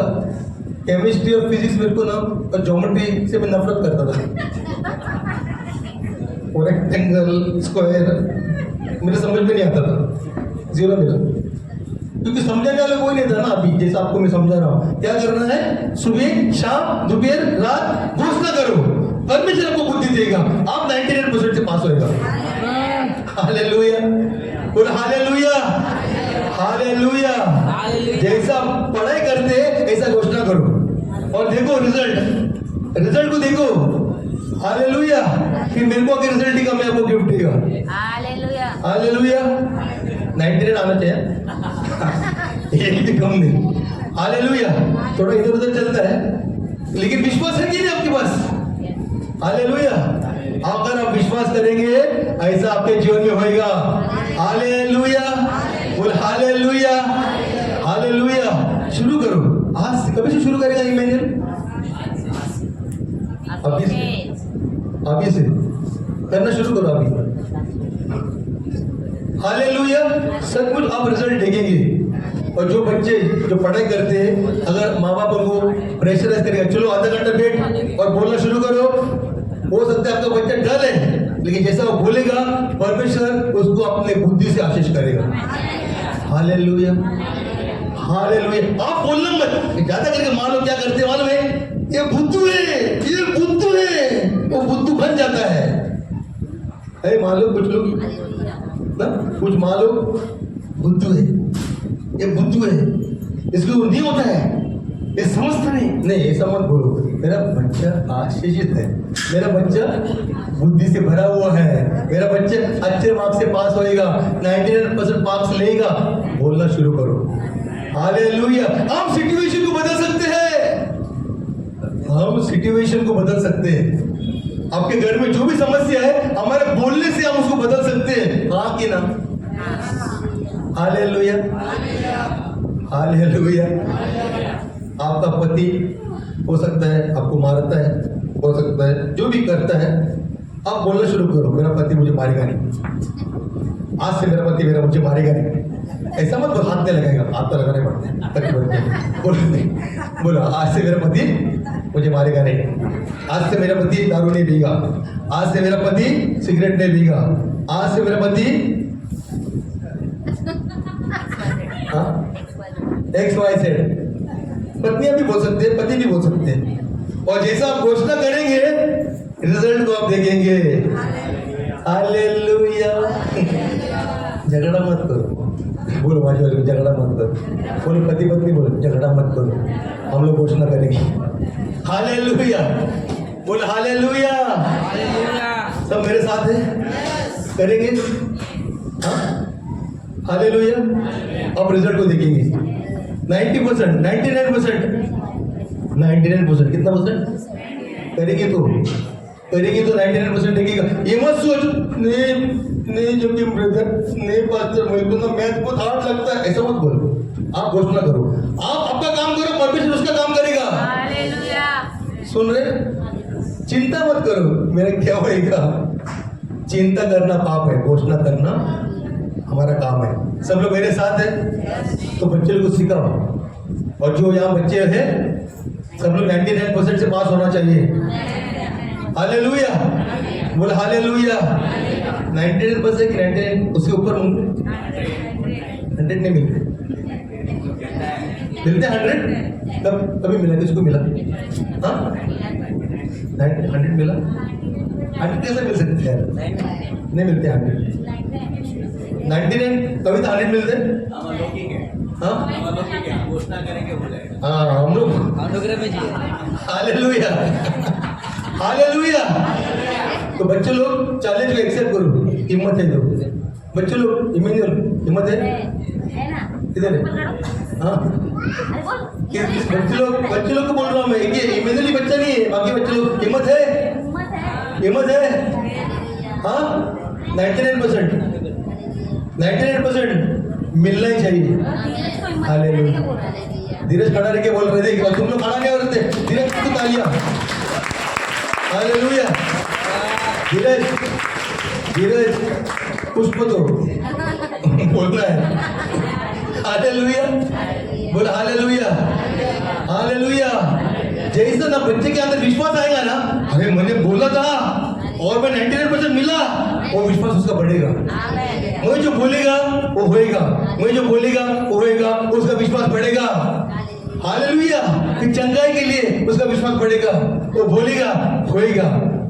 केमिस्ट्री और फिजिक्स मेरे को ना, और ज्योमेट्री से मैं नफरत करता था। और रेक्टेंगल स्क्वायर मेरे समझ में नहीं आता था, 0 मिला, क्योंकि समझाने वाला कोई नहीं था ना। अभी जैसा आपको मैं समझा रहा हूँ, क्या करना है? सुबह शाम दोपहर रात घोषणा करो, परमेश्वर आपको बुद्धि देगा, आप 99% से पास होएगा। हालेलुया। बोल हालेलुया। हालेलुया। जैसा पढ़ाई करते ऐसा घोषणा करो और देखो रिजल्ट को देखो। हालेलुया। फिर मेरे को अगर रिजल्ट दिखा, मैं आपको गिफ्ट देगा। हालेलुया। हालेलुया। 99 आना चाहिए, एक भी कम नहीं। हालेलुया। थोड़ा इधर उधर चलता है, लेकिन विश्वास है कि नहीं आपके पास? हालेलुया। अगर आप विश्वास करेंगे, ऐसा आपके जीवन में होएगा। हालेलुया। बोल हालेलुया। हालेलुया। शुरू करो आज से। कभी से शुरू करेगा इमेजिन? अभी से करना शुरू करो अभी। हालेलुया। सचमुच आप रिजल्ट देखेंगे। और जो बच्चे जो पढ़ाई करते हैं, अगर माँ बाप उनको प्रेशराइज करेगा, चलो आधा घंटा बैठ और बोलना शुरू करो, हो सकता है आपका बच्चा डर है, लेकिन जैसा वो बोलेगा, परमेश्वर उसको अपने बुद्धि से आशीष करेगा। हालेलुया। हालेलुया। आप बोलना मत, ज्यादा करके मानो क्या करते हैं मालूम है? ये बुद्धू है, ये बुद्धू है, वो बुद्धू बन जाता है। अरे मालूम कुछ लोग ना, कुछ मालूम बुद्धू है, ये बुद्धू है, इसको नहीं होता है, ये समझता नहीं। ऐसा मत बोलो। मेरा बच्चा आशीषित है, मेरा बच्चा बुद्धि से भरा हुआ है, मेरा बच्चा अच्छे मार्क्स से पास होएगा, 99% मार्क्स लेगा। बोलना शुरू करो। हालेलुया। हम सिचुएशन को बदल सकते हैं, हम सिचुएशन को बदल सकते हैं। आपके घर में जो भी समस्या है, हमारे बोलने से हम उसको बदल सकते हैं, हाँ कि ना? हालेलुया। हालेलुया। आपका पति हो सकता है आपको मारता है, हो सकता है जो भी करता है, आप बोलना शुरू करो, मेरा पति मुझे मारेगा नहीं, आज से मेरा पति मुझे मारेगा नहीं। ऐसा मत हाथ में लगाएगा, हाथ तो लगाने पड़ते हैं। बोलो आज से मेरा पति मुझे मारेगा नहीं, आज से मेरा पति दारू नहीं पीगा, आज से मेरा पति सिगरेट नहीं पीगा, आज से मेरा पति XYZ। पत्नियां भी बोल सकते हैं, पति भी बोल सकते हैं। और जैसा आप घोषणा करेंगे, रिजल्ट को आप देखेंगे। हालेलुया। झगड़ा मत करो, बोलो माझे वाले झगड़ा मत करो, बोलो पति पत्नी बोलो झगड़ा मत करो, हम लोग घोषणा करेंगे। हालेलुया। बोल हालेलुया। सब मेरे साथ है, करेंगे हाँ हालेलुया। अब रिजल्ट को देखेंगे 90%, 99%, कितना परसेंट करेगी तो 99% देखेगा। ये मत सोच नहीं जब ब्रदर नहीं पास्टर मेरे को ना मैथ बहुत हार्ड लगता है, ऐसा मत बोलो। आप घोषणा करो, आप आपका काम करो, परमेश्वर उसका काम करेगा। सुन रहे, चिंता मत करो मेरा क्या होएगा। चिंता करना पाप है, घोषणा करना हमारा काम है। सब लोग मेरे साथ है तो बच्चे लोग को सिखाओ। और जो यहाँ बच्चे हैं सब लोग 99% से पास होना चाहिए। हालेलुया, बोल हालेलुया। 99% कि 99 उसके ऊपर 100 नहीं मिलते, मिलते 100 कभी मिला, किसको मिला? हाँ 100 मिला, 100 कैसे मिल सकते हैं? नहीं मिलते 100, 99 कभी तो 100 मिलते। हाँ हाँ हम लोग हालेलुया, हालेलुया। तो बच्चे लोग चैलेंज को एक्सेप्ट करो, हिम्मत है। तो बच्चे लोग इमेनुअल हिम्मत है किधर है? हाँ बच्चे लोग को बोल रहा हूँ मैं, ये इमेनुअल ही बच्चा नहीं है, बाकी बच्चे लोग हिम्मत है, हिम्मत है। हाँ 99% मिलना ही चाहिए। हालेलुया। धीरज खड़ा रह के बोल रहे थे, तुम लोग खड़ा नहीं हो रहे थे, धीरज की तालियां। हालेलुया। धीरज धीरज पुष्प तो बोलना है। हालेलुया, बोल हालेलुया, हालेलुया। जैसे ना बच्चे के अंदर विश्वास आएगा ना, अरे मैंने बोला था और मैं 99% मिला, वो विश्वास उसका बढ़ेगा। मैं जो बोलेगा वो होएगा, मैं जो बोलेगा वो होएगा, उसका विश्वास बढ़ेगा। हालेलुया। कि चंगाई के लिए उसका विश्वास बढ़ेगा, वो बोलेगा होएगा।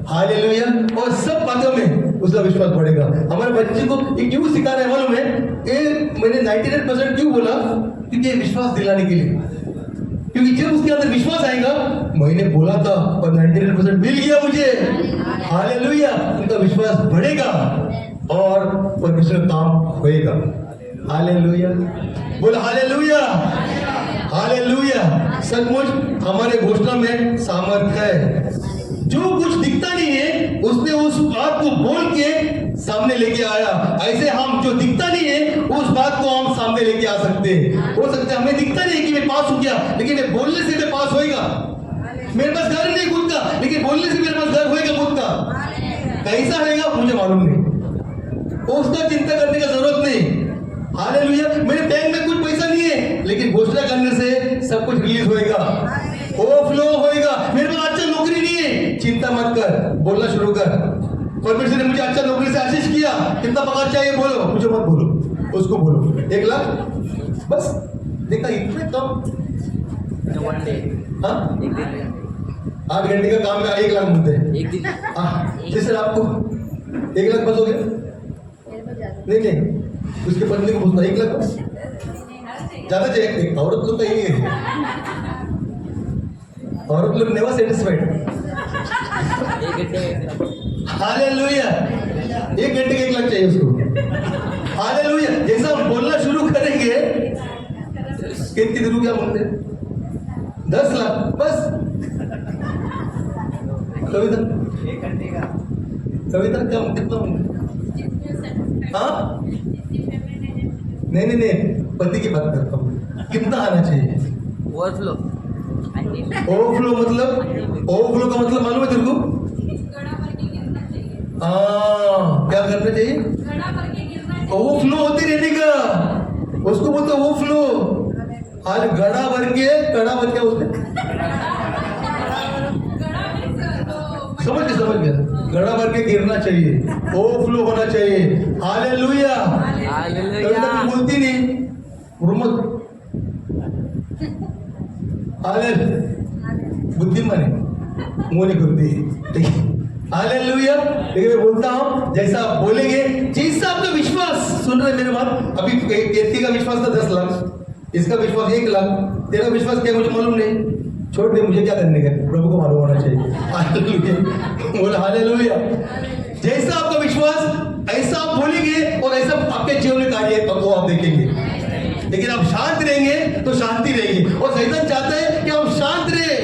हालेलुया। और सब बातों में उसका विश्वास बढ़ेगा। हमारे बच्चे को ये क्यों सिखा रहे हैं मालूम है? ये मैंने 99% क्यों बोला? क्योंकि विश्वास दिलाने के लिए। क्योंकि जब उसके अंदर विश्वास आएगा, मैंने बोला था और 99% मिल गया मुझे, हालेलुया, उनका विश्वास बढ़ेगा और परमेश्वर काम होएगा। हालेलुया, बोल हालेलुया, हालेलुया। सचमुच हमारे घोषणा में सामर्थ्य है। जो कुछ दिखता नहीं है उसने उस बात को बोल के सामने लेके आया। ऐसे हम जो दिखता नहीं है उस बात को हम सामने लेके आ सकते हैं। हो सकता है हमें दिखता नहीं कि मैं पास हो गया, लेकिन मैं बोलने से मैं पास होएगा। मेरे पास घर नहीं खुद का, लेकिन बोलने से मेरे पास घर होएगा खुद का। कैसा होएगा मुझे मालूम नहीं, उसका चिंता करने का जरूरत नहीं। हालेलुया। मेरे बैंक में कुछ पैसा नहीं है, लेकिन घोषणा करने से सब कुछ रिलीज होएगा, ओवरफ्लो होएगा। मेरे पास अच्छा नौकरी नहीं है, चिंता मत कर, बोलना शुरू कर। परमेश्वर ने मुझे अच्छा नौकरी से आशीष किया, कितना पगार चाहिए बोलो, मुझे मत बोलो, उसको बोलो 1 लाख बस। देखा इतने कम, हाँ 8 घंटे का काम में 1 लाख मिलते हैं। जैसे आपको 1 लाख बस हो गया? नहीं उसके बदले को पूछना 1 लाख बस ज्यादा चाहिए। औरत लोग का यही है, औरत लोग नेवर सेटिस्फाइड। हालेलुया। 1 घंटे के 1 लाख चाहिए उसको। हालेलुया। जैसा हम बोलना शुरू करेंगे, कितने रुपया मांगते? 10 लाख बस। कविता कविता क्या कितना मांगते? हाँ नहीं पति की बात करता हूँ। कितना आना चाहिए? ओवरफ्लो। ओवरफ्लो मतलब, ओवरफ्लो का मतलब मालूम है तेरे को? हाँ क्या करना चाहिए? ओवरफ्लो होते रहने का, उसको बोलते ओवरफ्लो। आज गड़ा भर के, कड़ा भर के उसने समझ गया, गड़ा भर के गिरना चाहिए, ओवरफ्लो होना चाहिए। हालेलुया। हालेलुया। बोलती नहीं बुद्धिमान है, मुंह नहीं खुलती, ठीक है। हालेलुया। लेकिन मैं बोलता हूँ जैसा आप बोलेंगे, जैसा आपका विश्वास, सुन रहे मेरे बात? अभी केती का विश्वास था 10 लाख, इसका विश्वास 1 लाख, तेरा विश्वास क्या मुझे मालूम नहीं। छोड़ दे, मुझे क्या करने का, प्रभु को मालूम होना चाहिए। हालेलुया, बोल हालेलुया। जैसा आपका विश्वास ऐसा आप बोलेंगे और ऐसा आपके जीवन में कार्य वो आप देखेंगे। लेकिन आप शांत रहेंगे तो शांति रहेगी, और शैतान चाहता है कि हम शांत रहे,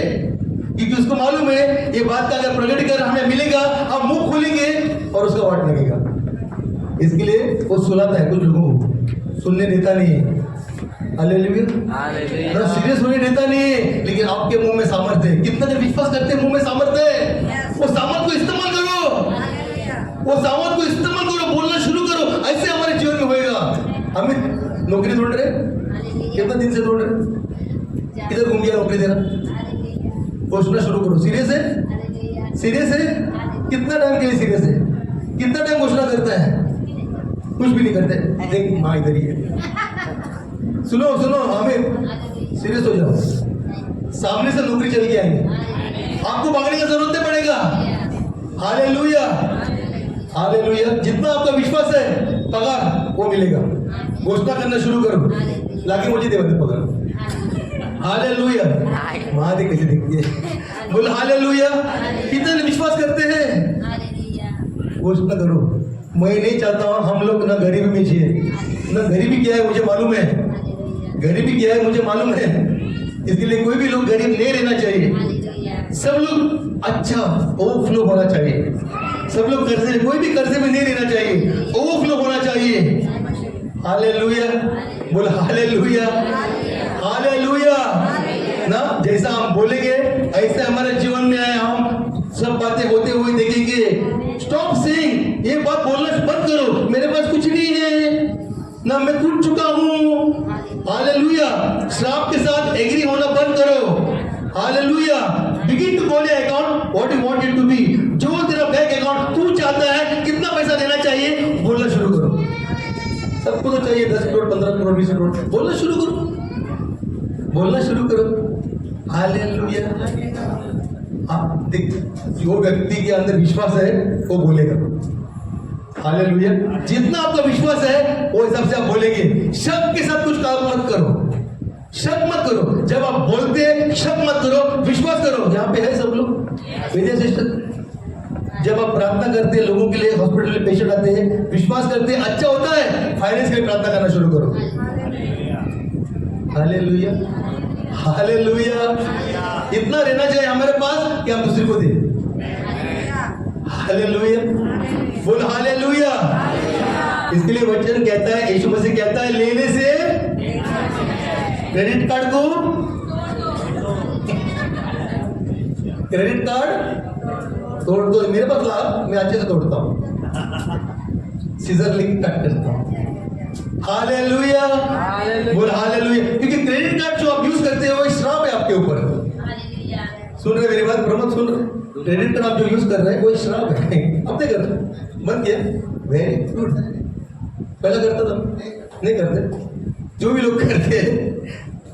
क्योंकि उसको मालूम है ये बात का अगर प्रकटीकरण हमें मिलेगा, हम मुंह खोलेंगे और उसका वाट लगेगा। इसके लिए वो सुनाता है, कुछ लोगों को सुनने देता नहीं है। हालेलुया, सीरियस होने देता नहीं है, लेकिन आपके मुंह में सामर्थ्य है। कितना जब विश्वास करते हैं मुंह में सामर्थ्य है, वो सामर्थ्य को इस्तेमाल करो, वो सामर्थ्य को इस्तेमाल करो, बोलना शुरू करो, ऐसे हमारे जीवन में होएगा। अमित नौकरी ढूंढ रहे, कितना दिन से ढूंढ रहे, किधर घूम गया नौकरी देना, सोचना शुरू करो। सीरियस है, सीरियस है, कितना टाइम के लिए सीरियस है, कितना टाइम घोषणा करता है, कुछ भी नहीं करते। देख माँ इधर ही है, सुनो सुनो, हमें सीरियस हो जाओ, सामने से नौकरी चल के आएंगे, आपको भागने की जरूरत नहीं पड़ेगा। Hallelujah, hallelujah. जितना आपका विश्वास है पगार वो मिलेगा, घोषणा करना शुरू करो, लाके मुझे दे बंदे पगार। हालेलुया, महादेव कैसे दिखती है, बोल हालेलुया। कितने विश्वास करते हैं, घोषणा करो। मैं नहीं चाहता हूं हम लोग ना गरीबी में जिए, ना गरीबी क्या है मुझे मालूम है, गरीबी क्या है मुझे मालूम है। इसके लिए कोई भी लोग गरीब नहीं रहना चाहिए, सब लोग अच्छा ओवरफ्लो होना चाहिए, सब लोग कर्जे, कोई भी कर्जे में नहीं रहना चाहिए, ओवरफ्लो होना चाहिए। हालेलुया, बोल हालेलुया, हालेलुया ना। जैसा हम बोलेंगे ऐसे हमारे जीवन में आए, हम सब बातें होते हुए देखेंगे। स्टॉप सेइंग, ये बात बोलना बंद करो, मेरे पास कुछ नहीं है ना, मैं टूट चुका हूँ। हालेलुया, श्राप के साथ एग्री होना बंद करो। Hallelujah, begin to call your account what you want it to be. जो तेरा बैंक अकाउंट तू चाहता है, कितना पैसा देना चाहिए, बोलना शुरू करो। सबको तो चाहिए 10 करोड़, 15 करोड़, 20 करोड़, बोलना शुरू करो, बोलना शुरू करो। हालेलुया। आप देख, जो व्यक्ति के अंदर विश्वास है वो बोलेगा। हालेलुया, जितना आपका विश्वास है वो हिसाब से आप बोलेंगे। शक के साथ कुछ काम मत करो, शक मत करो। जब आप बोलते हैं शक मत करो, विश्वास करो। यहाँ पे है सब लोग विजय सिस्टर, जब आप प्रार्थना करते हैं लोगों के लिए, हॉस्पिटल में पेशेंट आते हैं, विश्वास करते हैं अच्छा होता है, फाइनेंस के लिए प्रार्थना करना शुरू करो। Hallelujah, hallelujah. इतना रहना चाहिए हमारे पास कि हम दूसरे को दें। हालेलुया, बोल हालेलुया। इसके लिए वचन कहता है, यीशु मसीह कहता है, लेने से क्रेडिट कार्ड को, क्रेडिट कार्ड तोड़ दो। मेरे पास लाभ, मैं अच्छे से तोड़ता हूँ, सीजर लिंक कट करता हूँ। हालेलुया, बोल हालेलुया। क्योंकि क्रेडिट कार्ड जो आप यूज करते हैं वो श्राप है आपके ऊपर। सुन रहे मेरी बात, प्रमोद सुन रहे? क्रेडिट कार्ड आप जो यूज कर रहे हैं वो श्राप है। अब नहीं कर बंद किया, वेरी गुड। पहला करता था, नहीं करते। जो भी लोग करते हैं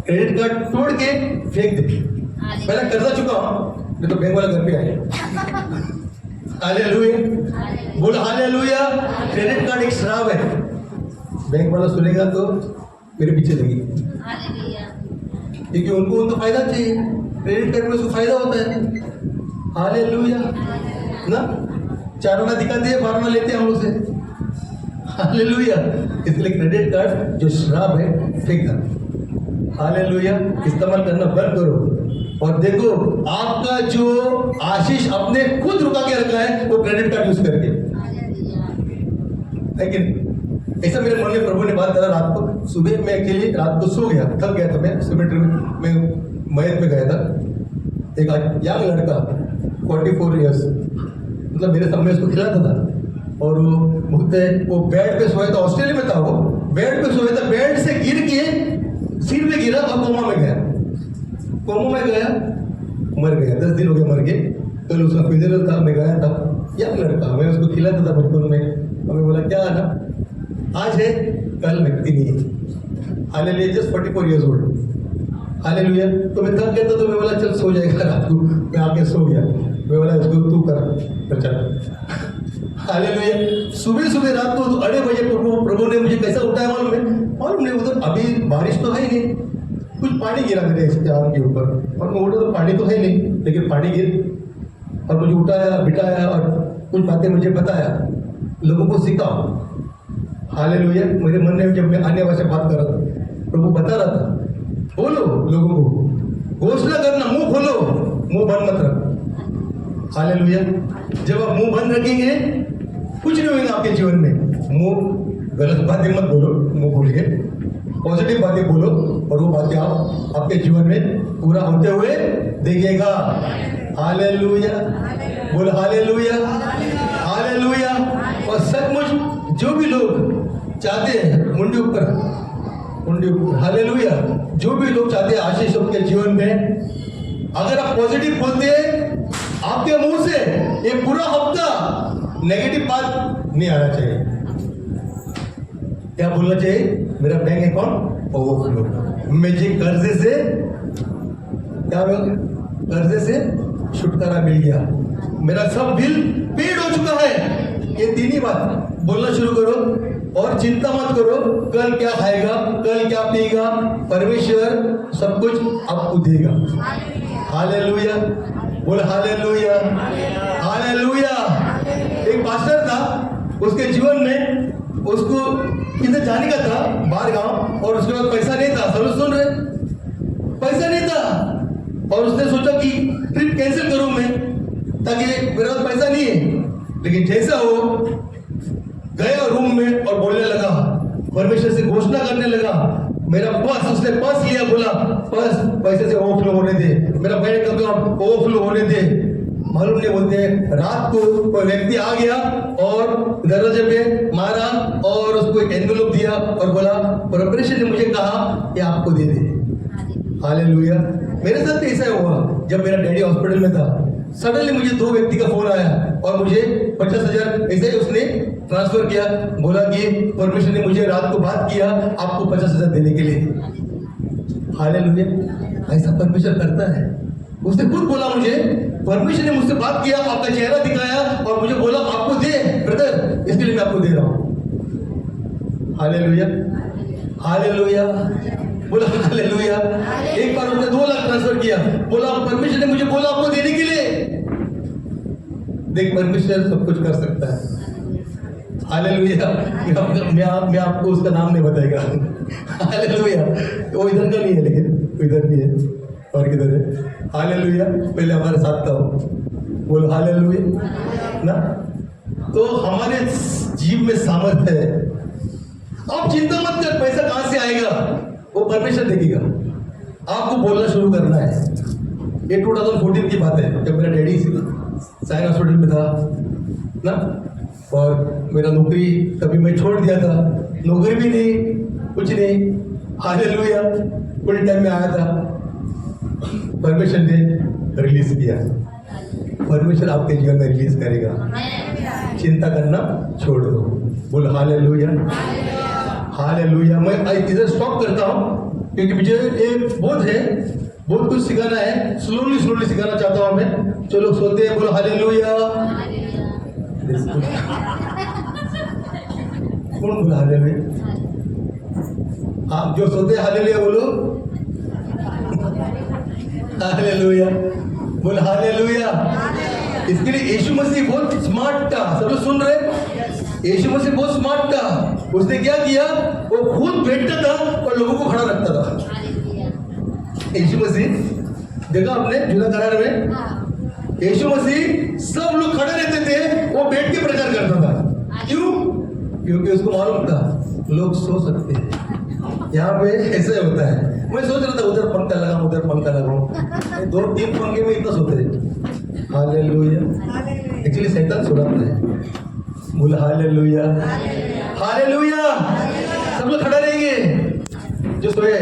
क्रेडिट कार्ड तोड़ के फेंक दे। पहला कर्जा चुका हूं, नहीं तो बैंक वाला घर पे आए। हालेलुया, बोल हालेलुया। क्रेडिट कार्ड एक श्राप है, बैंक वाला सुनेगा तो मेरे पीछे लगी, क्योंकि उनको तो फायदा चाहिए, क्रेडिट कार्ड में उसको फायदा होता है। हालेलुया ना, 4 आना दिखाते हैं, 12 आना लेते हैं हम लोग से। हालेलुया, इसलिए क्रेडिट कार्ड जो श्राप है फेंक दो। हालेलुया, इस्तेमाल करना बंद करो। और देखो आपका जो आशीष अपने खुद रुका के रखा है वो क्रेडिट कार्ड यूज करके। लेकिन ऐसा मेरे मन में प्रभु ने बात करा। रात को, सुबह मैं अकेले रात को सो गया, थक गया था, मैं सिमेट्री में, मैं मयत में गया था। एक यंग लड़का 44 इयर्स, मतलब मेरे सामने उसको खिलाता था, और वो बेड पे सोया था, ऑस्ट्रेलिया में था वो, बेड पे सोया था, बेड से गिर के सिर में गिरा और कोमा में गया, कोमा में गया, मर गया। 10 दिन हो गए मर गए। कल उसका फ्यूनरल था, मैं गया था, यंग लड़का, मैं उसको खिलाता था बचपन में। हमें बोला क्या है ना, आज है कल व्यक्ति नहीं है। Hallelujah, just 44 years old. Hallelujah. तो मैं थक गया था, तो मैं बोला चल सो जाएगा रात को, मैं आके सो गया। मैं बोला इसको तू कर, चल। हालेलुया। सुबह सुबह रात को 2:30 बजे प्रभु ने मुझे कैसा उठाया मालूम है? मालूम नहीं, उधर अभी बारिश तो है ही नहीं, कुछ पानी गिरा मेरे आंख के ऊपर और मैं उठा तो पानी तो है नहीं, लेकिन पानी गिर और मुझे उठाया बिठाया और कुछ बातें मुझे बताया, लोगों को सिखाओ। हालेलुया। मेरे मन में जब मैं अन्य भाषा बात कर रहा था, प्रभु बता रहा था बोलो लोगों को, घोषणा करना, मुंह खोलो, मुंह बंद मत रखो। हालेलुया। जब आप मुंह बंद रखेंगे कुछ नहीं होगा आपके जीवन में। मुंह गलत बातें मत बोलो, मुंह खोलिए, पॉजिटिव बातें बोलो और वो बातें आप आपके जीवन में पूरा होते हुए देखिएगा। हालेलुया। बोल हालेलुया, हालेलुया। और सचमुच जो भी लोग चाहते हैं मुंडी ऊपर हालेलुया, जो भी लोग चाहते हैं आशीष उनके जीवन में, अगर आप पॉजिटिव बोलते हैं आपके मुंह से ये पूरा हफ्ता नेगेटिव बात नहीं आना चाहिए। क्या बोलना चाहिए? मेरा बैंक अकाउंट ओवरफ्लो, मुझे कर्जे से क्या कर्जे से छुटकारा मिल गया, मेरा सब बिल पेड हो चुका है। ये तीन ही बात बोलना शुरू करो और चिंता मत करो कल क्या खाएगा, कल क्या पिएगा, परमेश्वर सब कुछ आपको देगा। हालेलुया। बोल हालेलुया, हालेलुया। एक पास्टर था, उसके जीवन में उसको किधर जाने का था, बाहर गांव, और उसके पास पैसा नहीं था। सब सुन रहे, पैसा नहीं था और उसने सोचा कि ट्रिप कैंसिल करूं मैं, ताकि मेरे पास पैसा नहीं है। लेकिन जैसा हो गया रूम में और बोलने लगा, परमेश्वर से घोषणा करने लगा, मेरा पर्स, उसने पर्स लिया, बोला पर्स पैसे से ओवरफ्लो होने दे, मेरा बैंक अकाउंट ओवरफ्लो होने दे। मालूम नहीं, बोलते हैं रात को कोई व्यक्ति आ गया और दरवाजे पे मारा और उसको एक एनवेलप दिया और बोला परमेश्वर ने मुझे कहा कि आपको दे दे। हालेलुया। मेरे साथ ऐसा हुआ, जब मेरा डैडी हॉस्पिटल में था, सडनली मुझे 2 व्यक्ति का फोन आया और मुझे 50,000 ऐसे ही उसने ट्रांसफर किया, बोला कि परमेश्वर ने मुझे रात को बात किया आपको 50,000 देने के लिए। हालेलुया। ऐसा परमेश्वर करता है। उसने खुद बोला, मुझे परमेश्वर ने मुझसे बात किया, आपका चेहरा दिखाया और मुझे बोला आपको दे ब्रदर, इसके लिए मैं आपको दे रहा हूं। Hallelujah, hallelujah. बोला हालेलुया। एक बार उसने 2 लाख ट्रांसफर किया, बोला परमेश्वर ने मुझे बोला आपको देने के लिए। देख, परमेश्वर सब कुछ कर सकता है। हालेलुया। मैं आपको उसका नाम नहीं बताएगा। हालेलुया। वो इधर का नहीं है, लेकिन वो इधर नहीं है, और किधर है? हालेलुया। पहले हमारे साथ था वो। बोलो हालेलुया ना। तो हमारे जीव में सामर्थ्य है। आप चिंता मत कर पैसा कहां से आएगा, वो परमेश्वर देखेगा। आपको बोलना शुरू करना है। ये 2014 की बात है, जब मेरा डैडी साइन हॉस्पिटल में था ना, और मेरा नौकरी तभी मैं छोड़ दिया था, नौकरी भी नहीं, कुछ नहीं। हालेलुया। फुल टाइम में आया था, परमेश्वर ने रिलीज किया। परमेश्वर आपके जीवन में रिलीज करेगा, चिंता करना छोड़ दो। बोल हालेलुया, हालेलुया। मैं इधर स्टॉप करता हूँ क्योंकि मुझे एक बोध है, बहुत कुछ सिखाना है, स्लोली स्लोली सिखाना चाहता हूँ मैं। चलो सोते हैं, बोलो हालेलुया। कौन बोला हालेलुया? आप जो सोते हैं हालेलुया बोलो। हालेलुया। बोल हालेलुया। इसके लिए यीशु मसीह बहुत स्मार्ट था। सब लोग सुन रहे? यीशु मसीह बहुत स्मार्ट था। उसने क्या किया, वो खुद बैठता था और लोगों को खड़ा रखता था। यीशु मसीह देखा आपने जुदा करार में, यीशु मसीह सब लोग खड़े रहते थे, वो बैठ के प्रचार करता था। क्यों? क्योंकि उसको मालूम था लोग सो सकते हैं। यहाँ पे ऐसे होता है। मैं सोच रहा था उधर पंखा लगाऊं, उधर पंखा लगाऊं, 2-3 पंखे में इतना सोते रहे। हालेलुया। एक्चुअली शैतान सुनाता है। बोल हालेलुया, हालेलुया। सब लोग खड़ा रहेंगे जो सोए।